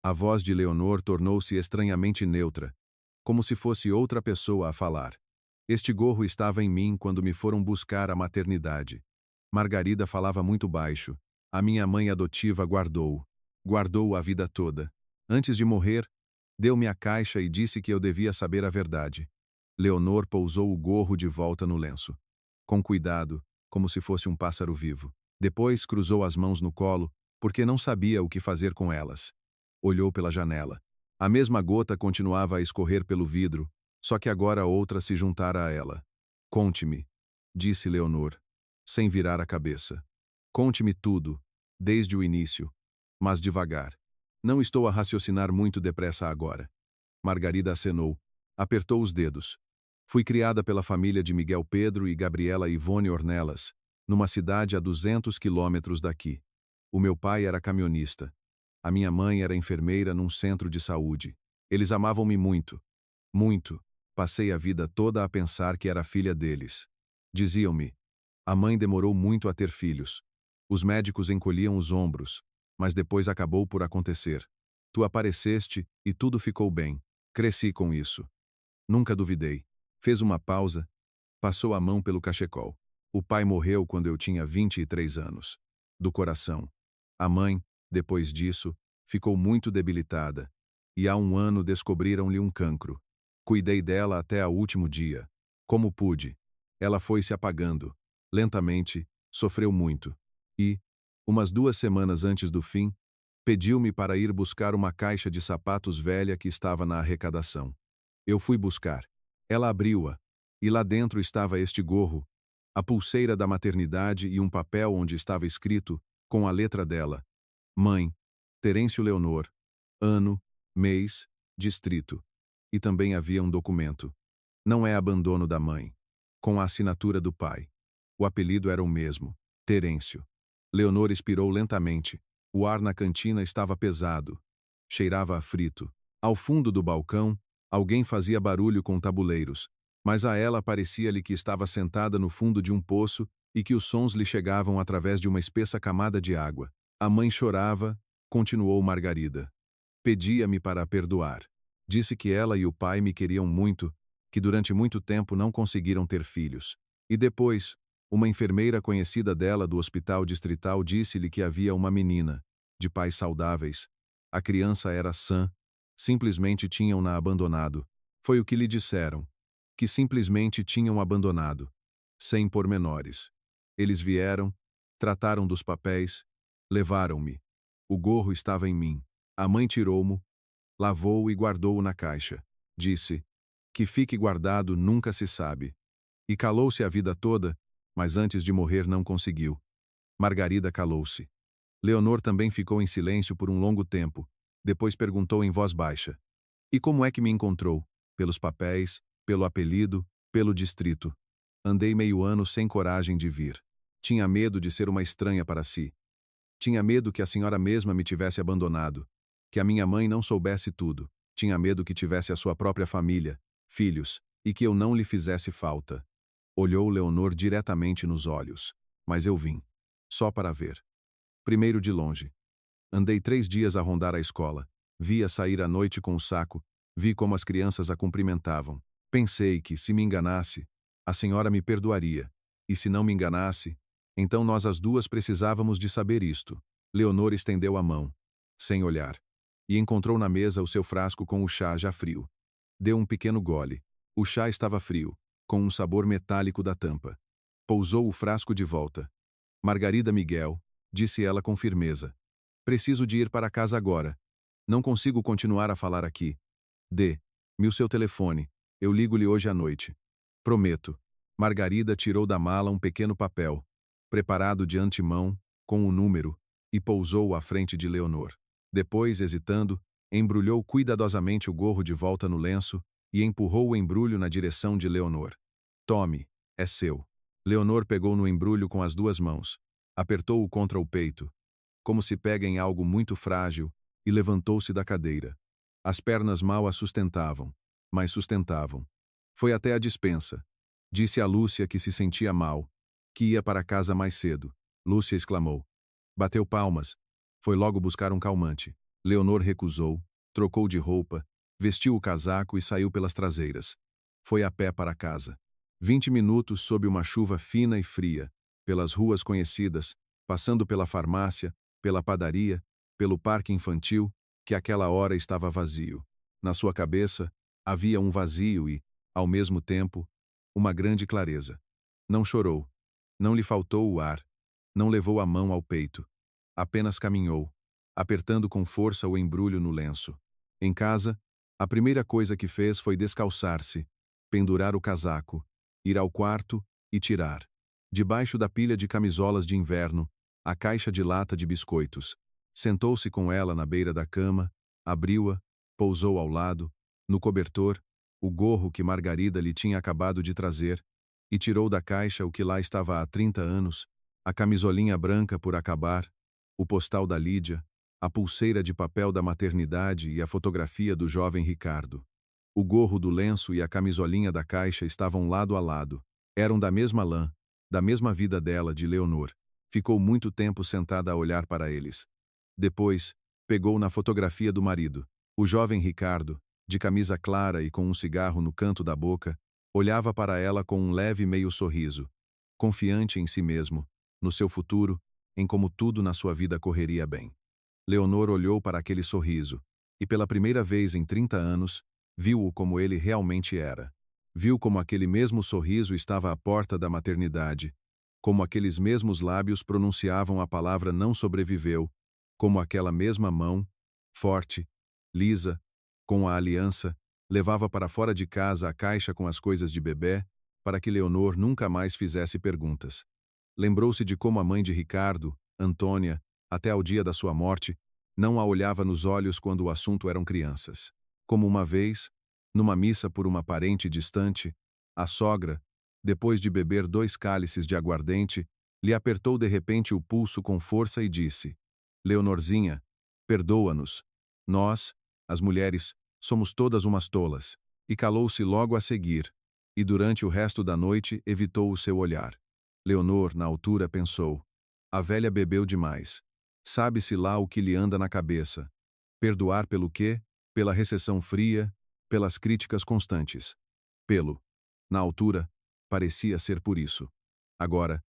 A voz de Leonor tornou-se estranhamente neutra, como se fosse outra pessoa a falar. Este gorro estava em mim quando me foram buscar à maternidade. Margarida falava muito baixo. A minha mãe adotiva guardou-o. Guardou-o a vida toda. Antes de morrer, deu-me a caixa e disse que eu devia saber a verdade. Leonor pousou o gorro de volta no lenço. Com cuidado, como se fosse um pássaro vivo. Depois cruzou as mãos no colo, porque não sabia o que fazer com elas. Olhou pela janela. A mesma gota continuava a escorrer pelo vidro, só que agora outra se juntara a ela. Conte-me, disse Leonor, sem virar a cabeça. Conte-me tudo, desde o início, mas devagar. Não estou a raciocinar muito depressa agora. Margarida acenou, apertou os dedos. Fui criada pela família de Miguel Pedro e Gabriela Ivone Ornelas, numa cidade a 200 quilômetros daqui. O meu pai era camionista. A minha mãe era enfermeira num centro de saúde. Eles amavam-me muito. Muito. Passei a vida toda a pensar que era filha deles. Diziam-me. A mãe demorou muito a ter filhos. Os médicos encolhiam os ombros, mas depois acabou por acontecer. Tu apareceste e tudo ficou bem. Cresci com isso. Nunca duvidei. Fez uma pausa. Passou a mão pelo cachecol. O pai morreu quando eu tinha 23 anos. Do coração. A mãe, depois disso, ficou muito debilitada. E há um ano descobriram-lhe um cancro. Cuidei dela até o último dia. Como pude. Ela foi se apagando. Lentamente, sofreu muito. E, umas 2 semanas antes do fim, pediu-me para ir buscar uma caixa de sapatos velha que estava na arrecadação. Eu fui buscar. Ela abriu-a, e lá dentro estava este gorro, a pulseira da maternidade e um papel onde estava escrito, com a letra dela: Mãe, Terêncio Leonor, ano, mês, distrito. E também havia um documento. Não é abandono da mãe. Com a assinatura do pai. O apelido era o mesmo, Terêncio. Leonor expirou lentamente. O ar na cantina estava pesado. Cheirava a frito. Ao fundo do balcão, alguém fazia barulho com tabuleiros, mas a ela parecia-lhe que estava sentada no fundo de um poço e que os sons lhe chegavam através de uma espessa camada de água. A mãe chorava, continuou Margarida. Pedia-me para a perdoar. Disse que ela e o pai me queriam muito, que durante muito tempo não conseguiram ter filhos. E depois, uma enfermeira conhecida dela do hospital distrital disse-lhe que havia uma menina, de pais saudáveis. A criança era sã, simplesmente tinham-na abandonado. Foi o que lhe disseram, que simplesmente tinham abandonado, sem pormenores. Eles vieram, trataram dos papéis, levaram-me. O gorro estava em mim. A mãe tirou-mo, lavou-o e guardou-o na caixa. Disse, que fique guardado, nunca se sabe. E calou-se a vida toda, mas antes de morrer não conseguiu. Margarida calou-se. Leonor também ficou em silêncio por um longo tempo. Depois perguntou em voz baixa: E como é que me encontrou? Pelos papéis, pelo apelido, pelo distrito. Andei meio ano sem coragem de vir. Tinha medo de ser uma estranha para si. Tinha medo que a senhora mesma me tivesse abandonado, que a minha mãe não soubesse tudo. Tinha medo que tivesse a sua própria família, filhos, e que eu não lhe fizesse falta. Olhou Leonor diretamente nos olhos. Mas eu vim. Só para ver. Primeiro de longe. Andei 3 dias a rondar a escola. Vi-a sair à noite com o saco. Vi como as crianças a cumprimentavam. Pensei que, se me enganasse, a senhora me perdoaria. E se não me enganasse, então nós as duas precisávamos de saber isto. Leonor estendeu a mão, sem olhar, e encontrou na mesa o seu frasco com o chá já frio. Deu um pequeno gole. O chá estava frio, com um sabor metálico da tampa. Pousou o frasco de volta. Margarida Miguel, disse ela com firmeza. Preciso de ir para casa agora. Não consigo continuar a falar aqui. Dê-me o seu telefone. Eu ligo-lhe hoje à noite. Prometo. Margarida tirou da mala um pequeno papel, preparado de antemão, com o número, e pousou-o à frente de Leonor. Depois, hesitando, embrulhou cuidadosamente o gorro de volta no lenço e empurrou o embrulho na direção de Leonor. Tome, é seu. Leonor pegou no embrulho com as 2 mãos, apertou-o contra o peito, como se pega em algo muito frágil, e levantou-se da cadeira. As pernas mal a sustentavam, mas sustentavam. Foi até a despensa. Disse a Lúcia que se sentia mal, que ia para casa mais cedo. Lúcia exclamou. Bateu palmas. Foi logo buscar um calmante. Leonor recusou, trocou de roupa, vestiu o casaco e saiu pelas traseiras. Foi a pé para casa. 20 minutos sob uma chuva fina e fria, pelas ruas conhecidas, passando pela farmácia, pela padaria, pelo parque infantil, que àquela hora estava vazio. Na sua cabeça, havia um vazio e, ao mesmo tempo, uma grande clareza. Não chorou. Não lhe faltou o ar. Não levou a mão ao peito. Apenas caminhou, apertando com força o embrulho no lenço. Em casa, a primeira coisa que fez foi descalçar-se, pendurar o casaco, ir ao quarto e tirar, debaixo da pilha de camisolas de inverno, a caixa de lata de biscoitos. Sentou-se com ela na beira da cama, abriu-a, pousou ao lado, no cobertor, o gorro que Margarida lhe tinha acabado de trazer, e tirou da caixa o que lá estava há 30 anos, a camisolinha branca por acabar, o postal da Lídia, a pulseira de papel da maternidade e a fotografia do jovem Ricardo. O gorro do lenço e a camisolinha da caixa estavam lado a lado. Eram da mesma lã, da mesma vida dela, de Leonor. Ficou muito tempo sentada a olhar para eles. Depois, pegou na fotografia do marido. O jovem Ricardo, de camisa clara e com um cigarro no canto da boca, Olhava para ela com um leve meio sorriso, confiante em si mesmo, no seu futuro, em como tudo na sua vida correria bem. Leonor olhou para aquele sorriso, e pela primeira vez em 30 anos, viu-o como ele realmente era. Viu como aquele mesmo sorriso estava à porta da maternidade, como aqueles mesmos lábios pronunciavam a palavra não sobreviveu, como aquela mesma mão, forte, lisa, com a aliança, levava para fora de casa a caixa com as coisas de bebê, para que Leonor nunca mais fizesse perguntas. Lembrou-se de como a mãe de Ricardo, Antônia, até ao dia da sua morte, não a olhava nos olhos quando o assunto eram crianças. Como uma vez, numa missa por uma parente distante, a sogra, depois de beber 2 cálices de aguardente, lhe apertou de repente o pulso com força e disse: Leonorzinha, perdoa-nos. Nós, as mulheres, somos todas umas tolas. E calou-se logo a seguir, e durante o resto da noite evitou o seu olhar. Leonor, na altura, pensou: a velha bebeu demais. Sabe-se lá o que lhe anda na cabeça. Perdoar pelo quê? Pela recepção fria, pelas críticas constantes. Na altura, parecia ser por isso. Agora,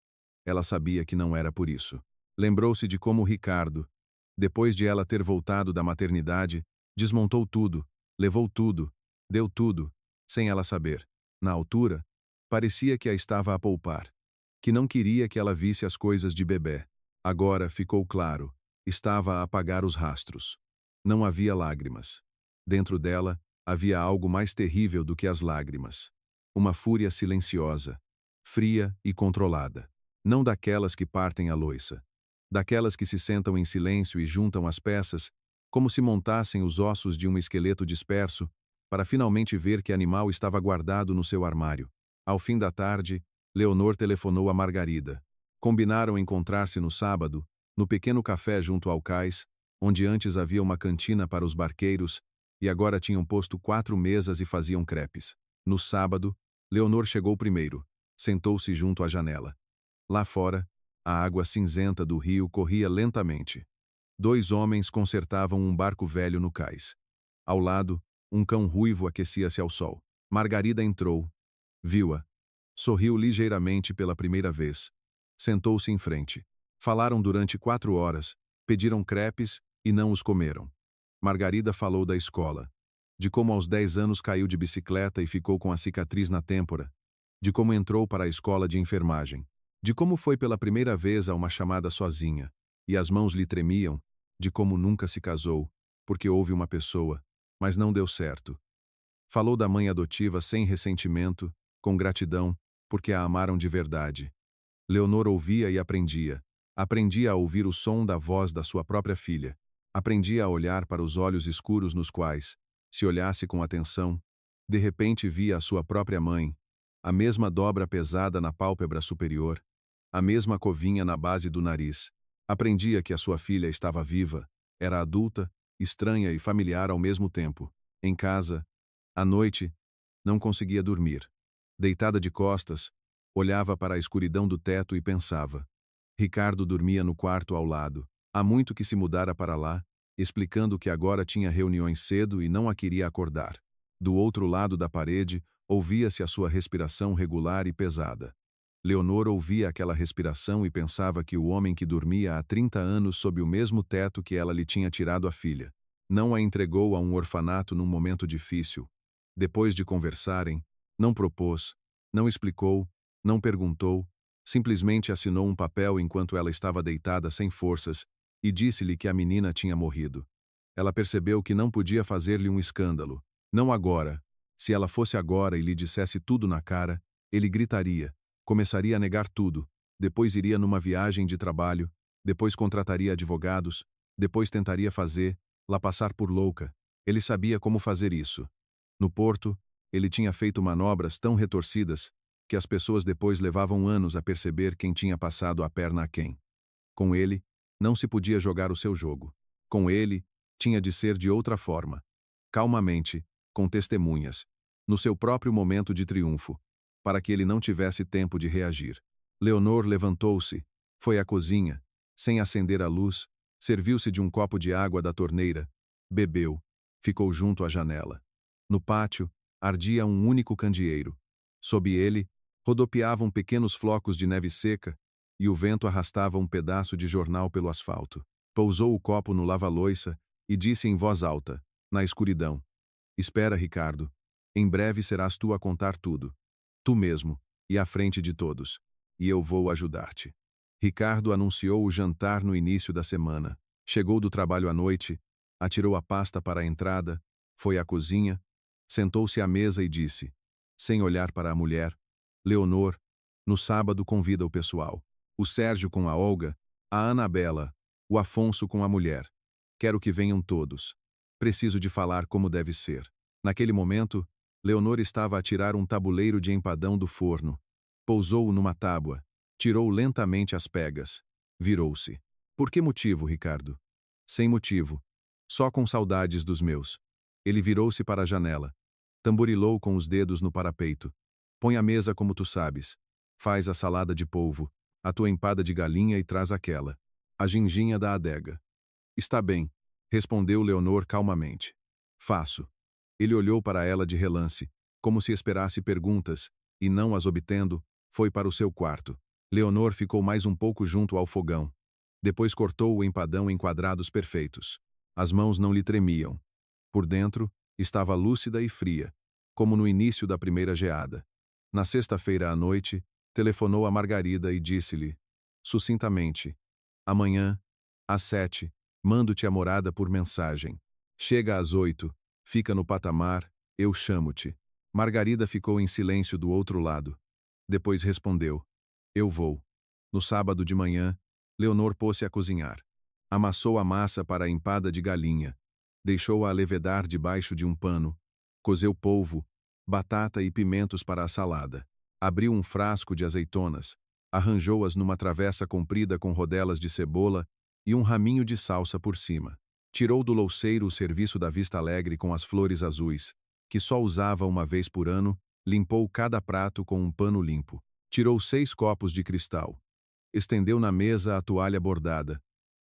ela sabia que não era por isso. Lembrou-se de como Ricardo, depois de ela ter voltado da maternidade, desmontou tudo, levou tudo, deu tudo, sem ela saber. Na altura, parecia que a estava a poupar, que não queria que ela visse as coisas de bebê. Agora ficou claro, estava a apagar os rastros. Não havia lágrimas. Dentro dela, havia algo mais terrível do que as lágrimas. Uma fúria silenciosa, fria e controlada. Não daquelas que partem a loiça. Daquelas que se sentam em silêncio e juntam as peças, como se montassem os ossos de um esqueleto disperso, para finalmente ver que animal estava guardado no seu armário. Ao fim da tarde, Leonor telefonou a Margarida. Combinaram encontrar-se no sábado, no pequeno café junto ao cais, onde antes havia uma cantina para os barqueiros, e agora tinham posto 4 mesas e faziam crepes. No sábado, Leonor chegou primeiro, sentou-se junto à janela. Lá fora, a água cinzenta do rio corria lentamente. 2 homens consertavam um barco velho no cais. Ao lado, um cão ruivo aquecia-se ao sol. Margarida entrou, viu-a, sorriu ligeiramente pela primeira vez. Sentou-se em frente. Falaram durante 4 horas, pediram crepes e não os comeram. Margarida falou da escola, de como aos 10 anos caiu de bicicleta e ficou com a cicatriz na têmpora, de como entrou para a escola de enfermagem, de como foi pela primeira vez a uma chamada sozinha, e as mãos lhe tremiam, de como nunca se casou, porque houve uma pessoa, mas não deu certo. Falou da mãe adotiva sem ressentimento, com gratidão, porque a amaram de verdade. Leonor ouvia e aprendia. Aprendia a ouvir o som da voz da sua própria filha. Aprendia a olhar para os olhos escuros nos quais, se olhasse com atenção, de repente via a sua própria mãe, a mesma dobra pesada na pálpebra superior, a mesma covinha na base do nariz. Aprendia que a sua filha estava viva, era adulta, estranha e familiar ao mesmo tempo. Em casa, à noite, não conseguia dormir. Deitada de costas, olhava para a escuridão do teto e pensava. Ricardo dormia no quarto ao lado. Há muito que se mudara para lá, explicando que agora tinha reuniões cedo e não a queria acordar. Do outro lado da parede, ouvia-se a sua respiração regular e pesada. Leonor ouvia aquela respiração e pensava que o homem que dormia há 30 anos sob o mesmo teto que ela lhe tinha tirado a filha, não a entregou a um orfanato num momento difícil. Depois de conversarem, não propôs, não explicou, não perguntou, simplesmente assinou um papel enquanto ela estava deitada sem forças e disse-lhe que a menina tinha morrido. Ela percebeu que não podia fazer-lhe um escândalo. Não agora. Se ela fosse agora e lhe dissesse tudo na cara, ele gritaria, começaria a negar tudo, depois iria numa viagem de trabalho, depois contrataria advogados, depois tentaria lá passar por louca. Ele sabia como fazer isso. No porto, ele tinha feito manobras tão retorcidas que as pessoas depois levavam anos a perceber quem tinha passado a perna a quem. Com ele, não se podia jogar o seu jogo. Com ele, tinha de ser de outra forma. Calmamente, com testemunhas, no seu próprio momento de triunfo, para que ele não tivesse tempo de reagir. Leonor levantou-se, foi à cozinha, sem acender a luz, serviu-se de um copo de água da torneira, bebeu, ficou junto à janela. No pátio, ardia um único candeeiro. Sob ele, rodopiavam pequenos flocos de neve seca, e o vento arrastava um pedaço de jornal pelo asfalto. Pousou o copo no lava-loiça e disse em voz alta, na escuridão: Espera, Ricardo. Em breve serás tu a contar tudo. Tu mesmo, e à frente de todos. E eu vou ajudar-te. Ricardo anunciou o jantar no início da semana. Chegou do trabalho à noite, atirou a pasta para a entrada, foi à cozinha, sentou-se à mesa e disse, sem olhar para a mulher: Leonor, no sábado convida o pessoal. O Sérgio com a Olga, a Anabela, o Afonso com a mulher. Quero que venham todos. Preciso de falar como deve ser. Naquele momento, Leonor estava a tirar um tabuleiro de empadão do forno. Pousou-o numa tábua. Tirou lentamente as pegas. Virou-se. Por que motivo, Ricardo? Sem motivo. Só com saudades dos meus. Ele virou-se para a janela. Tamborilou com os dedos no parapeito. Põe a mesa como tu sabes. Faz a salada de polvo, a tua empada de galinha e traz aquela. A ginginha da adega. Está bem, respondeu Leonor calmamente. Faço. Ele olhou para ela de relance, como se esperasse perguntas, e não as obtendo, foi para o seu quarto. Leonor ficou mais um pouco junto ao fogão. Depois cortou o empadão em quadrados perfeitos. As mãos não lhe tremiam. Por dentro, estava lúcida e fria, como no início da primeira geada. Na sexta-feira à noite, telefonou a Margarida e disse-lhe, sucintamente, amanhã, às 7, mando-te a morada por mensagem. Chega às 8, fica no patamar, eu chamo-te. Margarida ficou em silêncio do outro lado. Depois respondeu, eu vou. No sábado de manhã, Leonor pôs-se a cozinhar. Amassou a massa para a empada de galinha. Deixou-a levedar debaixo de um pano. Cozeu polvo, batata e pimentos para a salada. Abriu um frasco de azeitonas. Arranjou-as numa travessa comprida com rodelas de cebola e um raminho de salsa por cima. Tirou do louceiro o serviço da Vista Alegre com as flores azuis, que só usava uma vez por ano, limpou cada prato com um pano limpo. Tirou 6 copos de cristal. Estendeu na mesa a toalha bordada,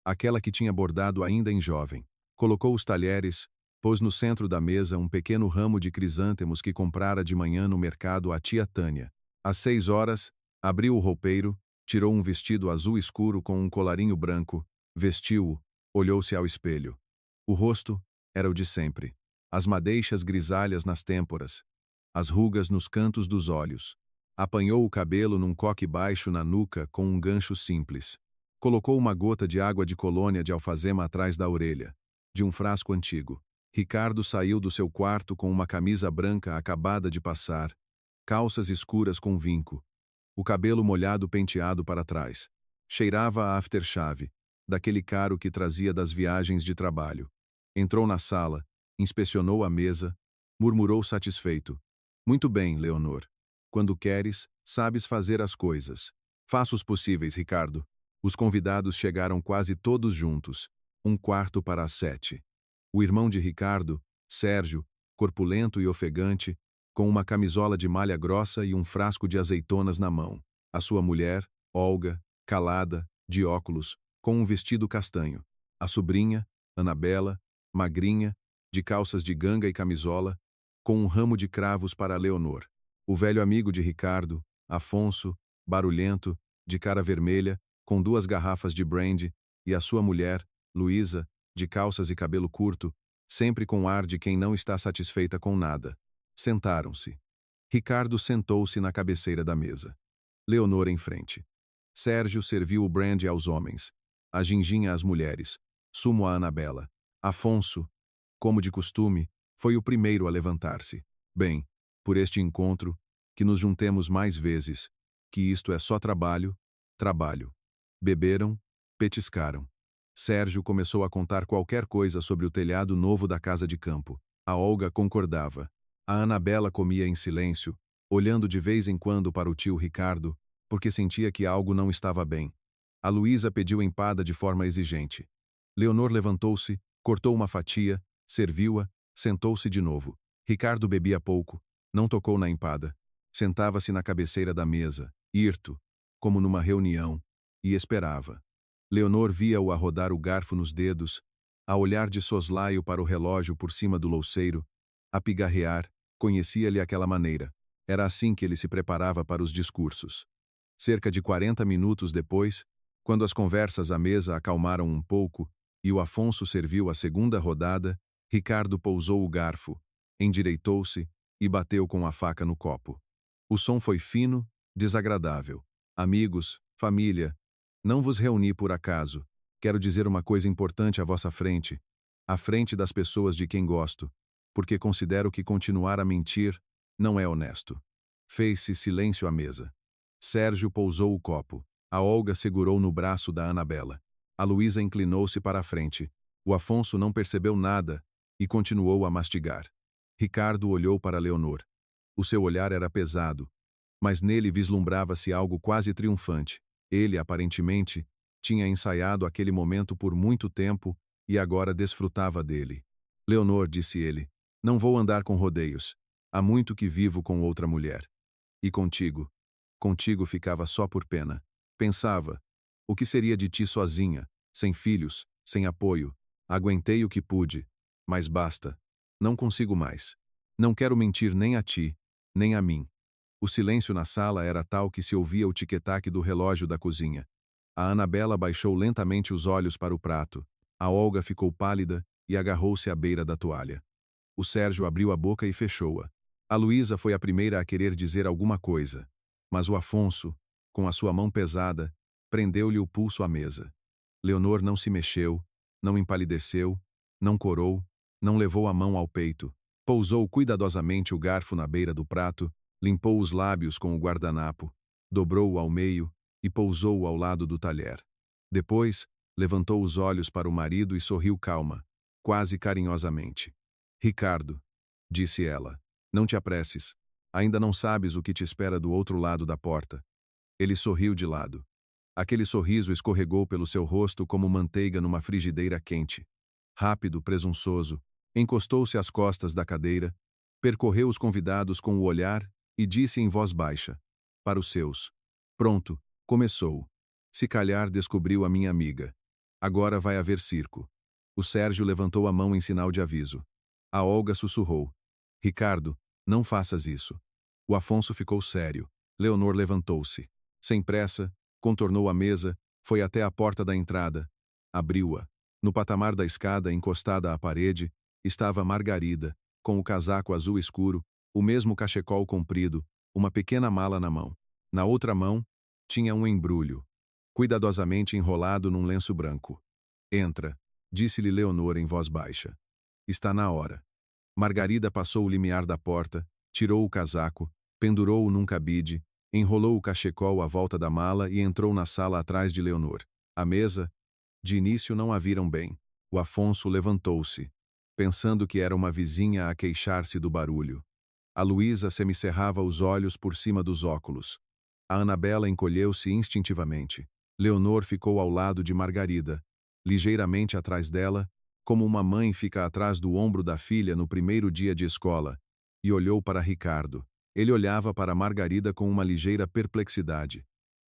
aquela que tinha bordado ainda em jovem. Colocou os talheres, pôs no centro da mesa um pequeno ramo de crisântemos que comprara de manhã no mercado a tia Tânia. Às 6 horas, abriu o roupeiro, tirou um vestido azul escuro com um colarinho branco, vestiu-o, olhou-se ao espelho. O rosto era o de sempre. As madeixas grisalhas nas têmporas, as rugas nos cantos dos olhos. Apanhou o cabelo num coque baixo na nuca com um gancho simples. Colocou uma gota de água de colônia de alfazema atrás da orelha, de um frasco antigo. Ricardo saiu do seu quarto com uma camisa branca acabada de passar, calças escuras com vinco, o cabelo molhado penteado para trás. Cheirava a aftershave, daquele caro que trazia das viagens de trabalho. Entrou na sala, inspecionou a mesa, murmurou satisfeito. Muito bem, Leonor. Quando queres, sabes fazer as coisas. Faça os possíveis, Ricardo. Os convidados chegaram quase todos juntos, 7:15. O irmão de Ricardo, Sérgio, corpulento e ofegante, com uma camisola de malha grossa e um frasco de azeitonas na mão. A sua mulher, Olga, calada, de óculos, com um vestido castanho. A sobrinha, Anabela, magrinha, de calças de ganga e camisola, com um ramo de cravos para Leonor. O velho amigo de Ricardo, Afonso, barulhento, de cara vermelha, com 2 garrafas de brandy, e a sua mulher, Luísa, de calças e cabelo curto, sempre com ar de quem não está satisfeita com nada. Sentaram-se. Ricardo sentou-se na cabeceira da mesa. Leonor em frente. Sérgio serviu o brandy aos homens, a ginginha às mulheres, sumo à Anabela. Afonso, como de costume, foi o primeiro a levantar-se. Bem, por este encontro, que nos juntemos mais vezes, que isto é só trabalho, trabalho. Beberam, petiscaram. Sérgio começou a contar qualquer coisa sobre o telhado novo da casa de campo. A Olga concordava. A Anabela comia em silêncio, olhando de vez em quando para o tio Ricardo, porque sentia que algo não estava bem. A Luísa pediu empada de forma exigente. Leonor levantou-se, cortou uma fatia, serviu-a, sentou-se de novo. Ricardo bebia pouco, não tocou na empada. Sentava-se na cabeceira da mesa, hirto, como numa reunião, e esperava. Leonor via-o a rodar o garfo nos dedos, a olhar de soslaio para o relógio por cima do louceiro, a pigarrear, conhecia-lhe aquela maneira. Era assim que ele se preparava para os discursos. Cerca de 40 minutos depois, quando as conversas à mesa acalmaram um pouco e o Afonso serviu a segunda rodada, Ricardo pousou o garfo, endireitou-se e bateu com a faca no copo. O som foi fino, desagradável. Amigos, família, não vos reuni por acaso. Quero dizer uma coisa importante à vossa frente, à frente das pessoas de quem gosto, porque considero que continuar a mentir não é honesto. Fez-se silêncio à mesa. Sérgio pousou o copo. A Olga segurou no braço da Anabela. A Luísa inclinou-se para a frente. O Afonso não percebeu nada e continuou a mastigar. Ricardo olhou para Leonor. O seu olhar era pesado, mas nele vislumbrava-se algo quase triunfante. Ele, aparentemente, tinha ensaiado aquele momento por muito tempo e agora desfrutava dele. Leonor, disse ele, não vou andar com rodeios. Há muito que vivo com outra mulher. E contigo? Contigo ficava só por pena. Pensava, o que seria de ti sozinha, sem filhos, sem apoio? Aguentei o que pude, mas basta. Não consigo mais. Não quero mentir nem a ti, nem a mim. O silêncio na sala era tal que se ouvia o tic-tac do relógio da cozinha. A Anabela baixou lentamente os olhos para o prato. A Olga ficou pálida e agarrou-se à beira da toalha. O Sérgio abriu a boca e fechou-a. A Luísa foi a primeira a querer dizer alguma coisa, mas o Afonso, com a sua mão pesada, prendeu-lhe o pulso à mesa. Leonor não se mexeu, não empalideceu, não corou, não levou a mão ao peito. Pousou cuidadosamente o garfo na beira do prato, limpou os lábios com o guardanapo, dobrou-o ao meio e pousou-o ao lado do talher. Depois, levantou os olhos para o marido e sorriu calma, quase carinhosamente. Ricardo, disse ela, não te apresses. Ainda não sabes o que te espera do outro lado da porta. Ele sorriu de lado. Aquele sorriso escorregou pelo seu rosto como manteiga numa frigideira quente. Rápido, presunçoso, encostou-se às costas da cadeira, percorreu os convidados com o olhar e disse em voz baixa, para os seus: Pronto, começou. Se calhar descobriu a minha amiga. Agora vai haver circo. O Sérgio levantou a mão em sinal de aviso. A Olga sussurrou: Ricardo, não faças isso. O Afonso ficou sério. Leonor levantou-se. Sem pressa, contornou a mesa, foi até a porta da entrada. Abriu-a. No patamar da escada, encostada à parede, estava Margarida, com o casaco azul escuro, o mesmo cachecol comprido, uma pequena mala na mão. Na outra mão, tinha um embrulho, cuidadosamente enrolado num lenço branco. Entra, disse-lhe Leonor em voz baixa. Está na hora. Margarida passou o limiar da porta, tirou o casaco, pendurou-o num cabide, enrolou o cachecol à volta da mala e entrou na sala atrás de Leonor. A mesa, de início não a viram bem. O Afonso levantou-se, pensando que era uma vizinha a queixar-se do barulho. A Luísa semicerrava os olhos por cima dos óculos. A Anabela encolheu-se instintivamente. Leonor ficou ao lado de Margarida, ligeiramente atrás dela, como uma mãe fica atrás do ombro da filha no primeiro dia de escola, e olhou para Ricardo. Ele olhava para Margarida com uma ligeira perplexidade.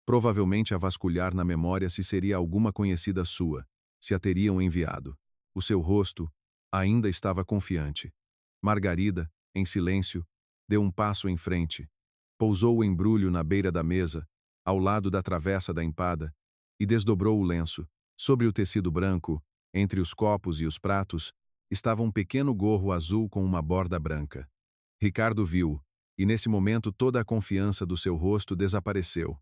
Provavelmente a vasculhar na memória se seria alguma conhecida sua, se a teriam enviado. O seu rosto ainda estava confiante. Margarida, em silêncio, deu um passo em frente, pousou o embrulho na beira da mesa, ao lado da travessa da empada, e desdobrou o lenço. Sobre o tecido branco, entre os copos e os pratos, estava um pequeno gorro azul com uma borda branca. Ricardo viu, e nesse momento toda a confiança do seu rosto desapareceu.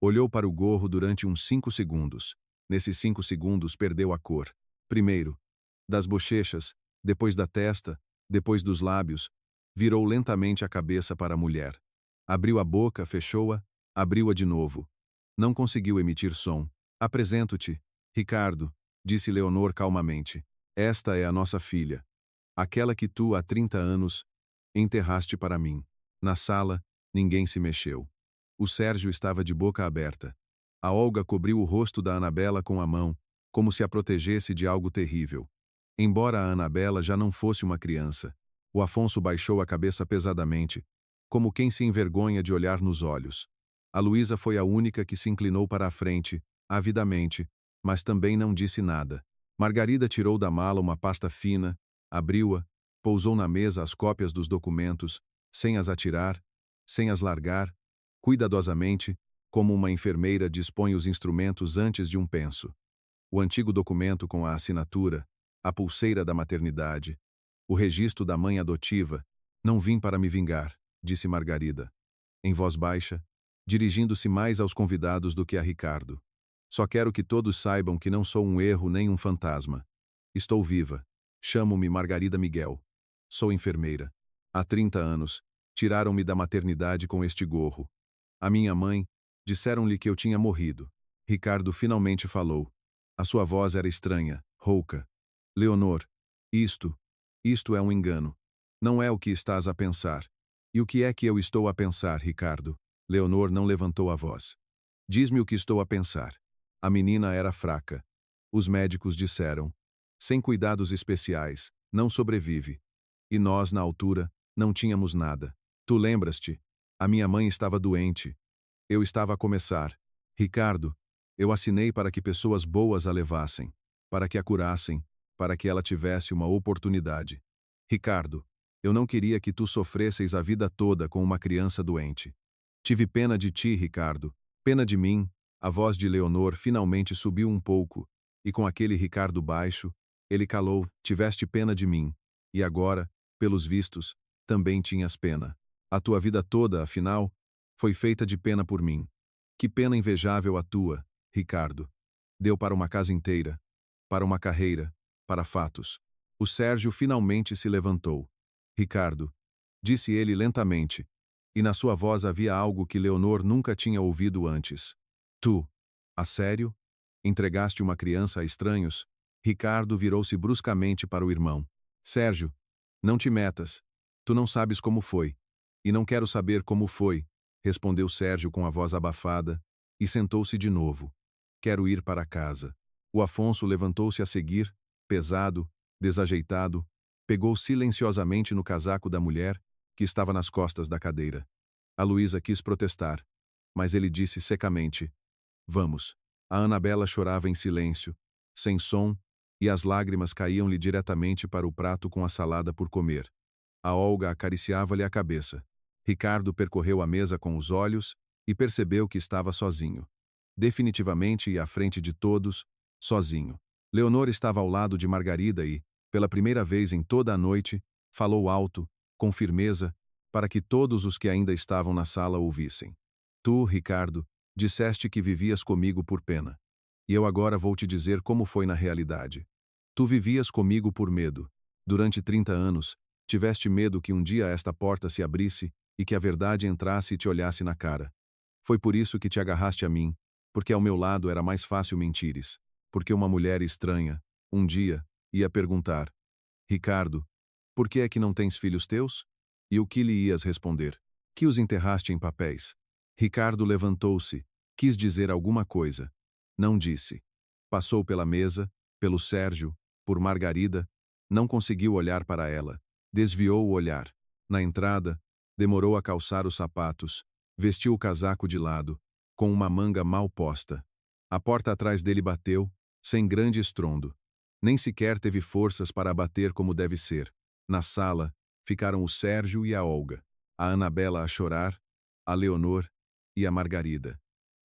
Olhou para o gorro durante uns 5 segundos. Nesses 5 segundos perdeu a cor. Primeiro, das bochechas, depois da testa, depois dos lábios, virou lentamente a cabeça para a mulher. Abriu a boca, fechou-a, abriu-a de novo. Não conseguiu emitir som. Apresento-te, Ricardo, disse Leonor calmamente. Esta é a nossa filha. Aquela que tu, há 30 anos, enterraste para mim. Na sala, ninguém se mexeu. O Sérgio estava de boca aberta. A Olga cobriu o rosto da Anabela com a mão, como se a protegesse de algo terrível. Embora a Anabela já não fosse uma criança, o Afonso baixou a cabeça pesadamente, como quem se envergonha de olhar nos olhos. A Luísa foi a única que se inclinou para a frente, avidamente, mas também não disse nada. Margarida tirou da mala uma pasta fina, abriu-a, pousou na mesa as cópias dos documentos, sem as atirar, sem as largar, cuidadosamente, como uma enfermeira dispõe os instrumentos antes de um penso. O antigo documento com a assinatura, a pulseira da maternidade, o registro da mãe adotiva. Não vim para me vingar, disse Margarida, em voz baixa, dirigindo-se mais aos convidados do que a Ricardo. Só quero que todos saibam que não sou um erro nem um fantasma. Estou viva. Chamo-me Margarida Miguel. Sou enfermeira. Há 30 anos, tiraram-me da maternidade com este gorro. A minha mãe, disseram-lhe que eu tinha morrido. Ricardo finalmente falou. A sua voz era estranha, rouca. Leonor, isto é um engano. Não é o que estás a pensar. E o que é que eu estou a pensar, Ricardo? Leonor não levantou a voz. Diz-me o que estou a pensar. A menina era fraca. Os médicos disseram. Sem cuidados especiais, não sobrevive. E nós, na altura, não tínhamos nada. Tu lembras-te? A minha mãe estava doente. Eu estava a começar. Ricardo, eu assinei para que pessoas boas a levassem, para que a curassem, para que ela tivesse uma oportunidade. Ricardo, eu não queria que tu sofresses a vida toda com uma criança doente. Tive pena de ti, Ricardo, pena de mim. A voz de Leonor finalmente subiu um pouco, e com aquele Ricardo baixo, ele calou, tiveste pena de mim. E agora, pelos vistos, também tinhas pena. A tua vida toda, afinal, foi feita de pena por mim. Que pena invejável a tua, Ricardo. Deu para uma casa inteira, para uma carreira, para fatos. O Sérgio finalmente se levantou. Ricardo, disse ele lentamente, e na sua voz havia algo que Leonor nunca tinha ouvido antes. Tu, a sério? Entregaste uma criança a estranhos? Ricardo virou-se bruscamente para o irmão. Sérgio, não te metas. Tu não sabes como foi. E não quero saber como foi, respondeu Sérgio com a voz abafada, e sentou-se de novo. Quero ir para casa. O Afonso levantou-se a seguir, pesado, desajeitado, pegou silenciosamente no casaco da mulher, que estava nas costas da cadeira. A Luísa quis protestar, mas ele disse secamente: Vamos. A Anabela chorava em silêncio, sem som, e as lágrimas caíam-lhe diretamente para o prato com a salada por comer. A Olga acariciava-lhe a cabeça. Ricardo percorreu a mesa com os olhos e percebeu que estava sozinho. Definitivamente e à frente de todos, sozinho. Leonor estava ao lado de Margarida e, pela primeira vez em toda a noite, falou alto, com firmeza, para que todos os que ainda estavam na sala ouvissem. Tu, Ricardo, disseste que vivias comigo por pena. E eu agora vou te dizer como foi na realidade. Tu vivias comigo por medo. Durante 30 anos, tiveste medo que um dia esta porta se abrisse e que a verdade entrasse e te olhasse na cara. Foi por isso que te agarraste a mim, porque ao meu lado era mais fácil mentires, porque uma mulher estranha, um dia, ia perguntar: Ricardo, por que é que não tens filhos teus? E o que lhe ias responder? Que os enterraste em papéis. Ricardo levantou-se, quis dizer alguma coisa. Não disse. Passou pela mesa, pelo Sérgio, por Margarida, não conseguiu olhar para ela. Desviou o olhar. Na entrada, demorou a calçar os sapatos, vestiu o casaco de lado, com uma manga mal posta. A porta atrás dele bateu, sem grande estrondo. Nem sequer teve forças para bater como deve ser. Na sala, ficaram o Sérgio e a Olga, a Anabela a chorar, a Leonor e a Margarida.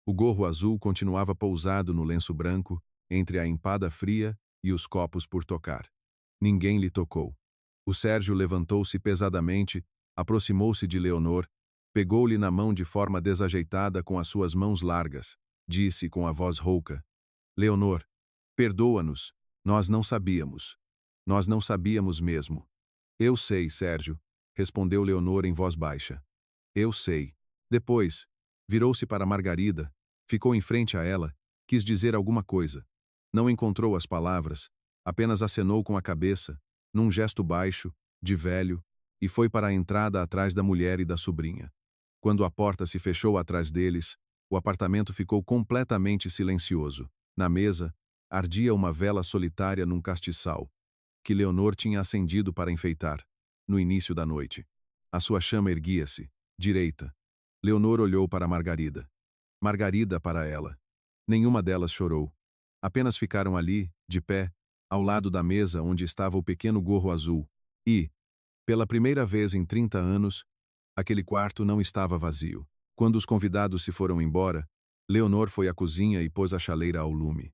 O gorro azul continuava pousado no lenço branco, entre a empada fria e os copos por tocar. Ninguém lhe tocou. O Sérgio levantou-se pesadamente, aproximou-se de Leonor, pegou-lhe na mão de forma desajeitada com as suas mãos largas, disse com a voz rouca: Leonor, perdoa-nos, nós não sabíamos. Nós não sabíamos mesmo. Eu sei, Sérgio, respondeu Leonor em voz baixa. Eu sei. Depois, virou-se para Margarida, ficou em frente a ela, quis dizer alguma coisa. Não encontrou as palavras, apenas acenou com a cabeça, num gesto baixo, de velho, e foi para a entrada atrás da mulher e da sobrinha. Quando a porta se fechou atrás deles, o apartamento ficou completamente silencioso. Na mesa, ardia uma vela solitária num castiçal, que Leonor tinha acendido para enfeitar, no início da noite. A sua chama erguia-se, direita. Leonor olhou para Margarida. Margarida para ela. Nenhuma delas chorou. Apenas ficaram ali, de pé, ao lado da mesa onde estava o pequeno gorro azul, e, pela primeira vez em 30 anos, Aquele quarto não estava vazio. Quando os convidados se foram embora, Leonor foi à cozinha e pôs a chaleira ao lume.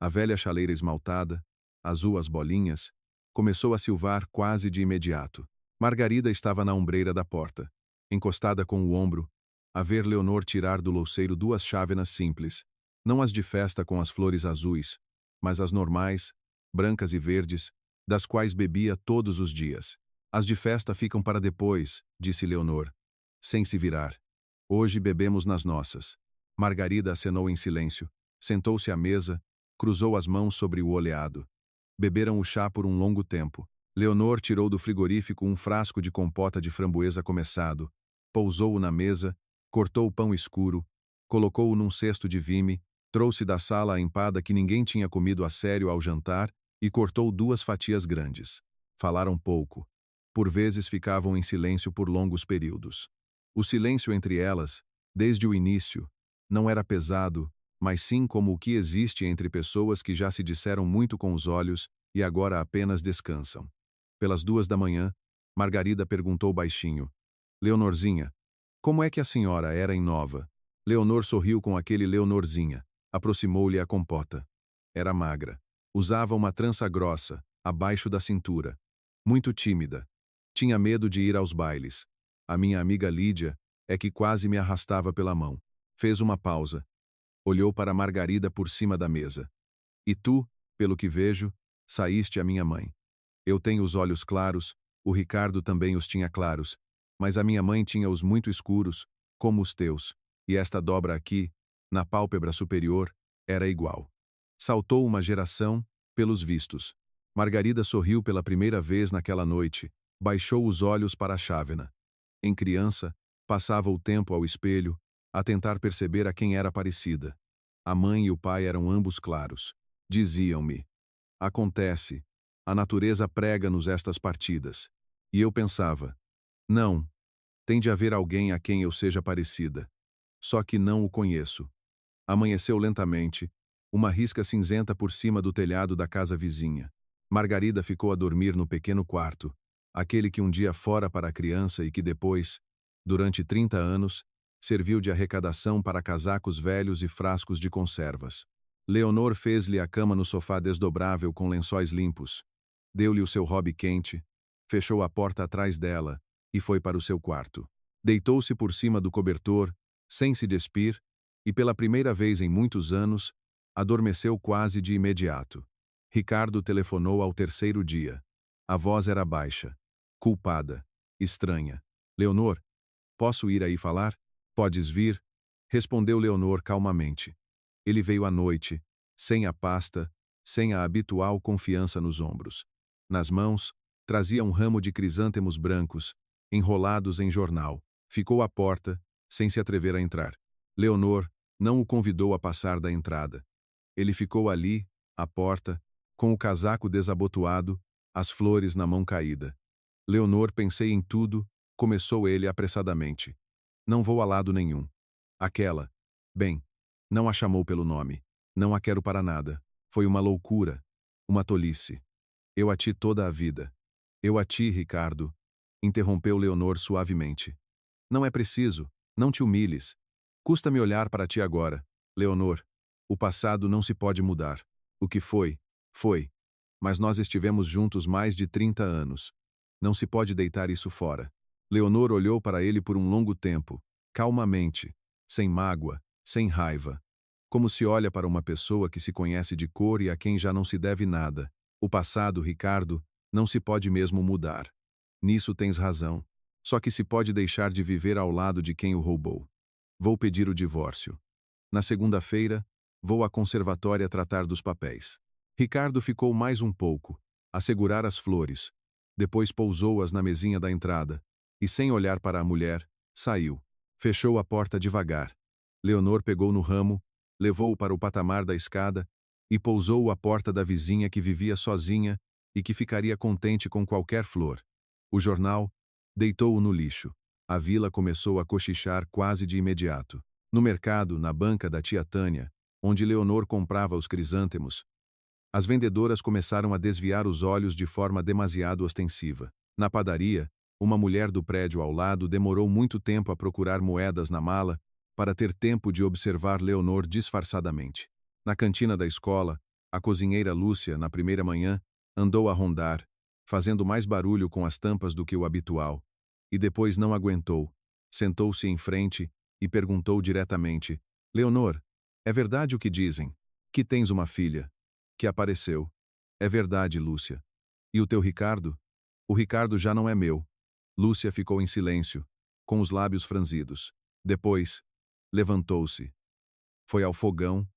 A velha chaleira esmaltada, azul as bolinhas, começou a silvar quase de imediato. Margarida estava na ombreira da porta, encostada com o ombro, a ver Leonor tirar do louceiro 2 chávenas simples, não as de festa com as flores azuis, mas as normais, brancas e verdes, das quais bebia todos os dias. As de festa ficam para depois, disse Leonor, sem se virar. Hoje bebemos nas nossas. Margarida acenou em silêncio, sentou-se à mesa, cruzou as mãos sobre o oleado. Beberam o chá por um longo tempo. Leonor tirou do frigorífico um frasco de compota de framboesa começado, pousou-o na mesa, cortou o pão escuro, colocou-o num cesto de vime, trouxe da sala a empada que ninguém tinha comido a sério ao jantar e cortou 2 fatias grandes. Falaram pouco. Por vezes ficavam em silêncio por longos períodos. O silêncio entre elas, desde o início, não era pesado, mas sim como o que existe entre pessoas que já se disseram muito com os olhos e agora apenas descansam. Pelas 2 da manhã, Margarida perguntou baixinho: Leonorzinha, como é que a senhora era em Nova? Leonor sorriu com aquele Leonorzinha, aproximou-lhe a compota. Era magra. Usava uma trança grossa, abaixo da cintura. Muito tímida. Tinha medo de ir aos bailes. A minha amiga Lídia é que quase me arrastava pela mão. Fez uma pausa. Olhou para Margarida por cima da mesa. E tu, pelo que vejo, saíste a minha mãe. Eu tenho os olhos claros, o Ricardo também os tinha claros, mas a minha mãe tinha-os muito escuros, como os teus, e esta dobra aqui, na pálpebra superior, era igual. Saltou uma geração, pelos vistos. Margarida sorriu pela primeira vez naquela noite, baixou os olhos para a chávena. Em criança, passava o tempo ao espelho, a tentar perceber a quem era parecida. A mãe e o pai eram ambos claros. Diziam-me: acontece, a natureza prega-nos estas partidas. E eu pensava: não, tem de haver alguém a quem eu seja parecida. Só que não o conheço. Amanheceu lentamente, uma risca cinzenta por cima do telhado da casa vizinha. Margarida ficou a dormir no pequeno quarto, aquele que um dia fora para a criança e que depois, durante 30 anos, serviu de arrecadação para casacos velhos e frascos de conservas. Leonor fez-lhe a cama no sofá desdobrável com lençóis limpos, deu-lhe o seu robe quente, fechou a porta atrás dela e foi para o seu quarto. Deitou-se por cima do cobertor, sem se despir, e pela primeira vez em muitos anos, adormeceu quase de imediato. Ricardo telefonou ao 3º dia. A voz era baixa, culpada, estranha. Leonor, posso ir aí falar? Podes vir, respondeu Leonor calmamente. Ele veio à noite, sem a pasta, sem a habitual confiança nos ombros. Nas mãos, trazia um ramo de crisântemos brancos, enrolados em jornal. Ficou à porta, sem se atrever a entrar. Leonor não o convidou a passar da entrada. Ele ficou ali, à porta, com o casaco desabotoado, as flores na mão caída. Leonor, pensei em tudo, começou ele apressadamente. Não vou a lado nenhum. Aquela, bem, não a chamou pelo nome. Não a quero para nada. Foi uma loucura, uma tolice. Eu a ti toda a vida. Eu a ti, Ricardo, interrompeu Leonor suavemente. Não é preciso, não te humilhes. Custa-me olhar para ti agora. Leonor, o passado não se pode mudar. O que foi, foi. Mas nós estivemos juntos mais de 30 anos. Não se pode deitar isso fora. Leonor olhou para ele por um longo tempo, calmamente, sem mágoa, sem raiva. Como se olha para uma pessoa que se conhece de cor e a quem já não se deve nada. O passado, Ricardo, não se pode mesmo mudar. Nisso tens razão. Só que se pode deixar de viver ao lado de quem o roubou. Vou pedir o divórcio. Na segunda-feira, vou à conservatória tratar dos papéis. Ricardo ficou mais um pouco, a segurar as flores. Depois pousou-as na mesinha da entrada, e sem olhar para a mulher, saiu. Fechou a porta devagar. Leonor pegou no ramo, levou-o para o patamar da escada e pousou-o à porta da vizinha que vivia sozinha e que ficaria contente com qualquer flor. O jornal, deitou-o no lixo. A vila começou a cochichar quase de imediato. No mercado, na banca da tia Tânia, onde Leonor comprava os crisântemos, as vendedoras começaram a desviar os olhos de forma demasiado ostensiva. Na padaria, Uma mulher do prédio ao lado demorou muito tempo a procurar moedas na mala para ter tempo de observar Leonor disfarçadamente. Na cantina da escola, a cozinheira Lúcia, na primeira manhã, andou a rondar, fazendo mais barulho com as tampas do que o habitual, e depois não aguentou. Sentou-se em frente e perguntou diretamente: Leonor, é verdade o que dizem? Que tens uma filha? Que apareceu. É verdade, Lúcia. E o teu Ricardo? O Ricardo já não é meu. Lúcia ficou em silêncio, com os lábios franzidos. Depois, levantou-se. Foi ao fogão,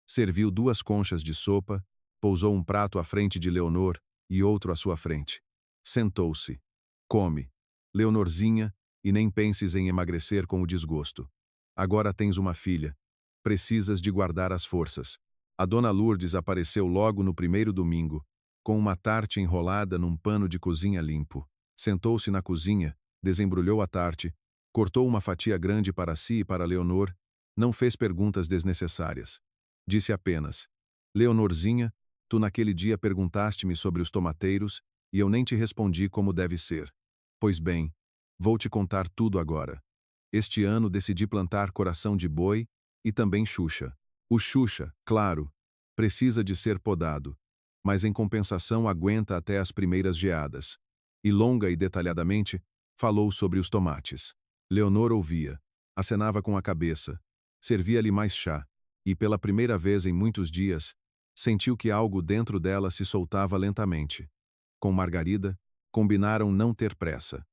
serviu 2 conchas de sopa, pousou um prato à frente de Leonor e outro à sua frente. Sentou-se. Come, Leonorzinha, e nem penses em emagrecer com o desgosto. Agora tens uma filha. Precisas de guardar as forças. A dona Lourdes apareceu logo no primeiro domingo, com uma tarte enrolada num pano de cozinha limpo. Sentou-se na cozinha, desembrulhou a tarte, cortou uma fatia grande para si e para Leonor, não fez perguntas desnecessárias. Disse apenas: Leonorzinha, tu naquele dia perguntaste-me sobre os tomateiros, e eu nem te respondi como deve ser. Pois bem, vou te contar tudo agora. Este ano decidi plantar coração de boi e também Xuxa. O Xuxa, claro, precisa de ser podado, mas em compensação aguenta até as primeiras geadas. E longa e detalhadamente falou sobre os tomates. Leonor ouvia, acenava com a cabeça, servia-lhe mais chá, e pela primeira vez em muitos dias, sentiu que algo dentro dela se soltava lentamente. Com Margarida, combinaram não ter pressa.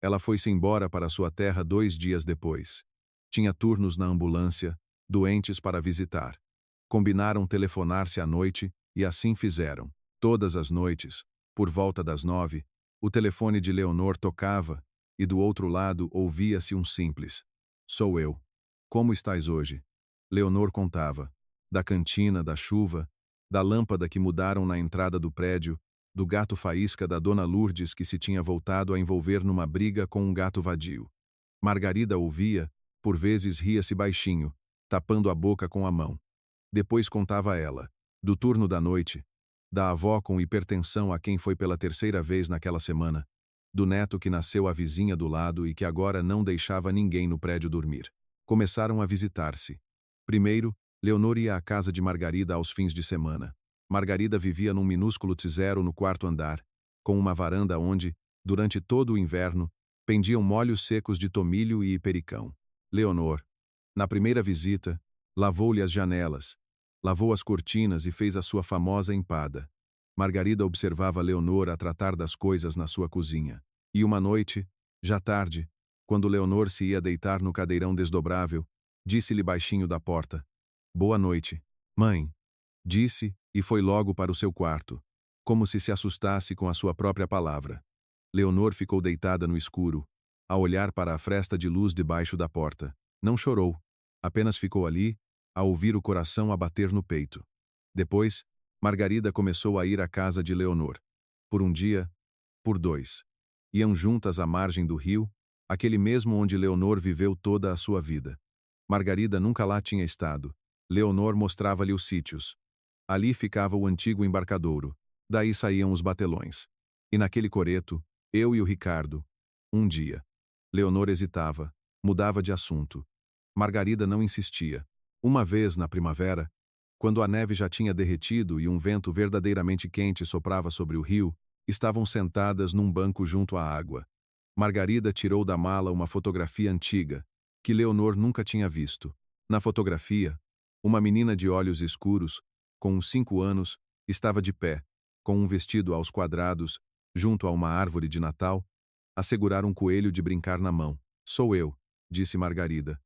Ela foi-se embora para sua terra 2 dias depois. Tinha turnos na ambulância, doentes para visitar. Combinaram telefonar-se à noite, e assim fizeram. Todas as noites, por volta das 9, o telefone de Leonor tocava, e do outro lado ouvia-se um simples: Sou eu. Como estás hoje? Leonor contava. Da cantina, da chuva, da lâmpada que mudaram na entrada do prédio, do gato faísca da dona Lourdes que se tinha voltado a envolver numa briga com um gato vadio. Margarida ouvia, por vezes ria-se baixinho, tapando a boca com a mão. Depois contava ela, do turno da noite, da avó com hipertensão a quem foi pela 3ª vez naquela semana, do neto que nasceu à vizinha do lado e que agora não deixava ninguém no prédio dormir. Começaram a visitar-se. Primeiro, Leonor ia à casa de Margarida aos fins de semana. Margarida vivia num minúsculo tisero no 4º andar, com uma varanda onde, durante todo o inverno, pendiam molhos secos de tomilho e hipericão. Leonor, na primeira visita, lavou-lhe as janelas, lavou as cortinas e fez a sua famosa empada. Margarida observava Leonor a tratar das coisas na sua cozinha. E uma noite, já tarde, quando Leonor se ia deitar no cadeirão desdobrável, disse-lhe baixinho da porta: Boa noite, mãe. Disse, e foi logo para o seu quarto, como se assustasse com a sua própria palavra. Leonor ficou deitada no escuro, a olhar para a fresta de luz debaixo da porta. Não chorou, apenas ficou ali, a ouvir o coração a bater no peito. Depois, Margarida começou a ir à casa de Leonor. Por um dia, por 2. Iam juntas à margem do rio, aquele mesmo onde Leonor viveu toda a sua vida. Margarida nunca lá tinha estado. Leonor mostrava-lhe os sítios. Ali ficava o antigo embarcadouro. Daí saíam os batelões. E naquele coreto, eu e o Ricardo. Um dia. Leonor hesitava, mudava de assunto. Margarida não insistia. Uma vez, na primavera, quando a neve já tinha derretido e um vento verdadeiramente quente soprava sobre o rio, estavam sentadas num banco junto à água. Margarida tirou da mala uma fotografia antiga, que Leonor nunca tinha visto. Na fotografia, uma menina de olhos escuros, com uns 5 anos, estava de pé, com um vestido aos quadrados, junto a uma árvore de Natal, a segurar um coelho de brincar na mão. Sou eu, disse Margarida.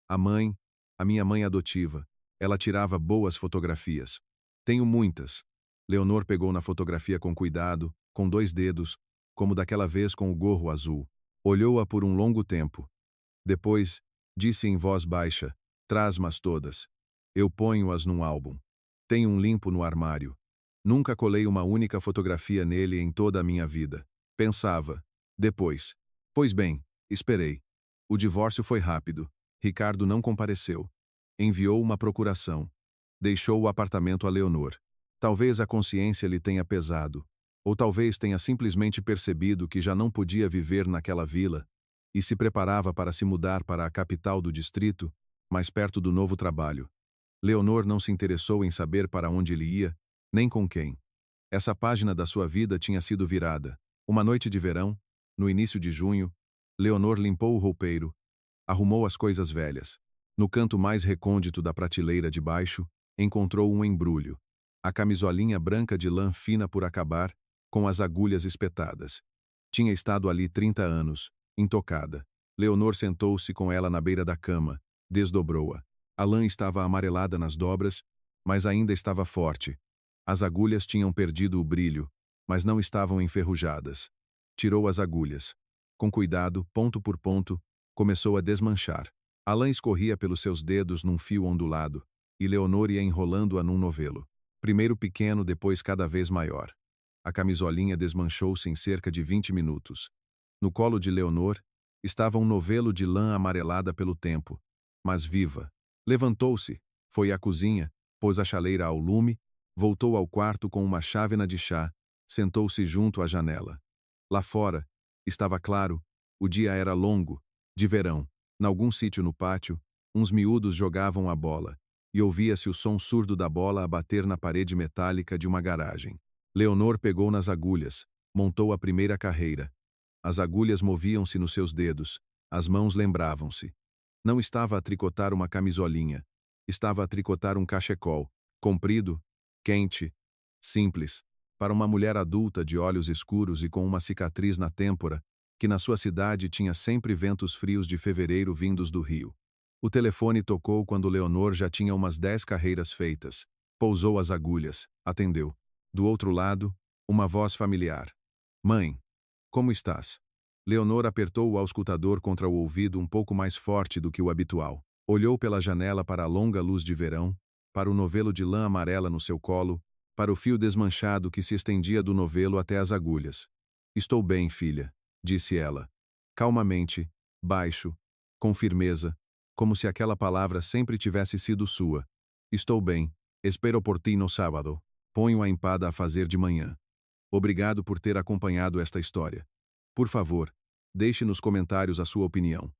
A minha mãe adotiva. Ela tirava boas fotografias. Tenho muitas. Leonor pegou na fotografia com cuidado, com 2 dedos, como daquela vez com o gorro azul. Olhou-a por um longo tempo. Depois, disse em voz baixa: Traz-mas todas. Eu ponho-as num álbum. Tenho um limpo no armário. Nunca colei uma única fotografia nele em toda a minha vida. Pensava. Depois. Pois bem, esperei. O divórcio foi rápido. Ricardo não compareceu. Enviou uma procuração. Deixou o apartamento a Leonor. Talvez a consciência lhe tenha pesado. Ou talvez tenha simplesmente percebido que já não podia viver naquela vila e se preparava para se mudar para a capital do distrito, mais perto do novo trabalho. Leonor não se interessou em saber para onde ele ia, nem com quem. Essa página da sua vida tinha sido virada. Uma noite de verão, no início de junho, Leonor limpou o roupeiro, arrumou as coisas velhas. No canto mais recôndito da prateleira de baixo, encontrou um embrulho. A camisolinha branca de lã fina por acabar, com as agulhas espetadas. Tinha estado ali 30 anos, intocada. Leonor sentou-se com ela na beira da cama, desdobrou-a. A lã estava amarelada nas dobras, mas ainda estava forte. As agulhas tinham perdido o brilho, mas não estavam enferrujadas. Tirou as agulhas. Com cuidado, ponto por ponto, começou a desmanchar. A lã escorria pelos seus dedos num fio ondulado, e Leonor ia enrolando-a num novelo. Primeiro pequeno, depois cada vez maior. A camisolinha desmanchou-se em cerca de 20 minutos. No colo de Leonor, estava um novelo de lã amarelada pelo tempo, mas viva. Levantou-se, foi à cozinha, pôs a chaleira ao lume, voltou ao quarto com uma chávena de chá, sentou-se junto à janela. Lá fora, estava claro, o dia era longo, de verão. Nalgum sítio no pátio, uns miúdos jogavam a bola, e ouvia-se o som surdo da bola a bater na parede metálica de uma garagem. Leonor pegou nas agulhas, montou a primeira carreira. As agulhas moviam-se nos seus dedos, as mãos lembravam-se. Não estava a tricotar uma camisolinha, estava a tricotar um cachecol, comprido, quente, simples, para uma mulher adulta de olhos escuros e com uma cicatriz na têmpora, que na sua cidade tinha sempre ventos frios de fevereiro vindos do rio. O telefone tocou quando Leonor já tinha umas 10 carreiras feitas. Pousou as agulhas, atendeu. Do outro lado, uma voz familiar. Mãe, como estás? Leonor apertou o auscultador contra o ouvido um pouco mais forte do que o habitual. Olhou pela janela para a longa luz de verão, para o novelo de lã amarela no seu colo, para o fio desmanchado que se estendia do novelo até as agulhas. Estou bem, filha, disse ela. Calmamente, baixo, com firmeza, como se aquela palavra sempre tivesse sido sua. Estou bem, espero por ti no sábado. Ponho a empada a fazer de manhã. Obrigado por ter acompanhado esta história. Por favor, deixe nos comentários a sua opinião.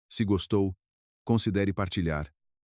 Se gostou, considere partilhar.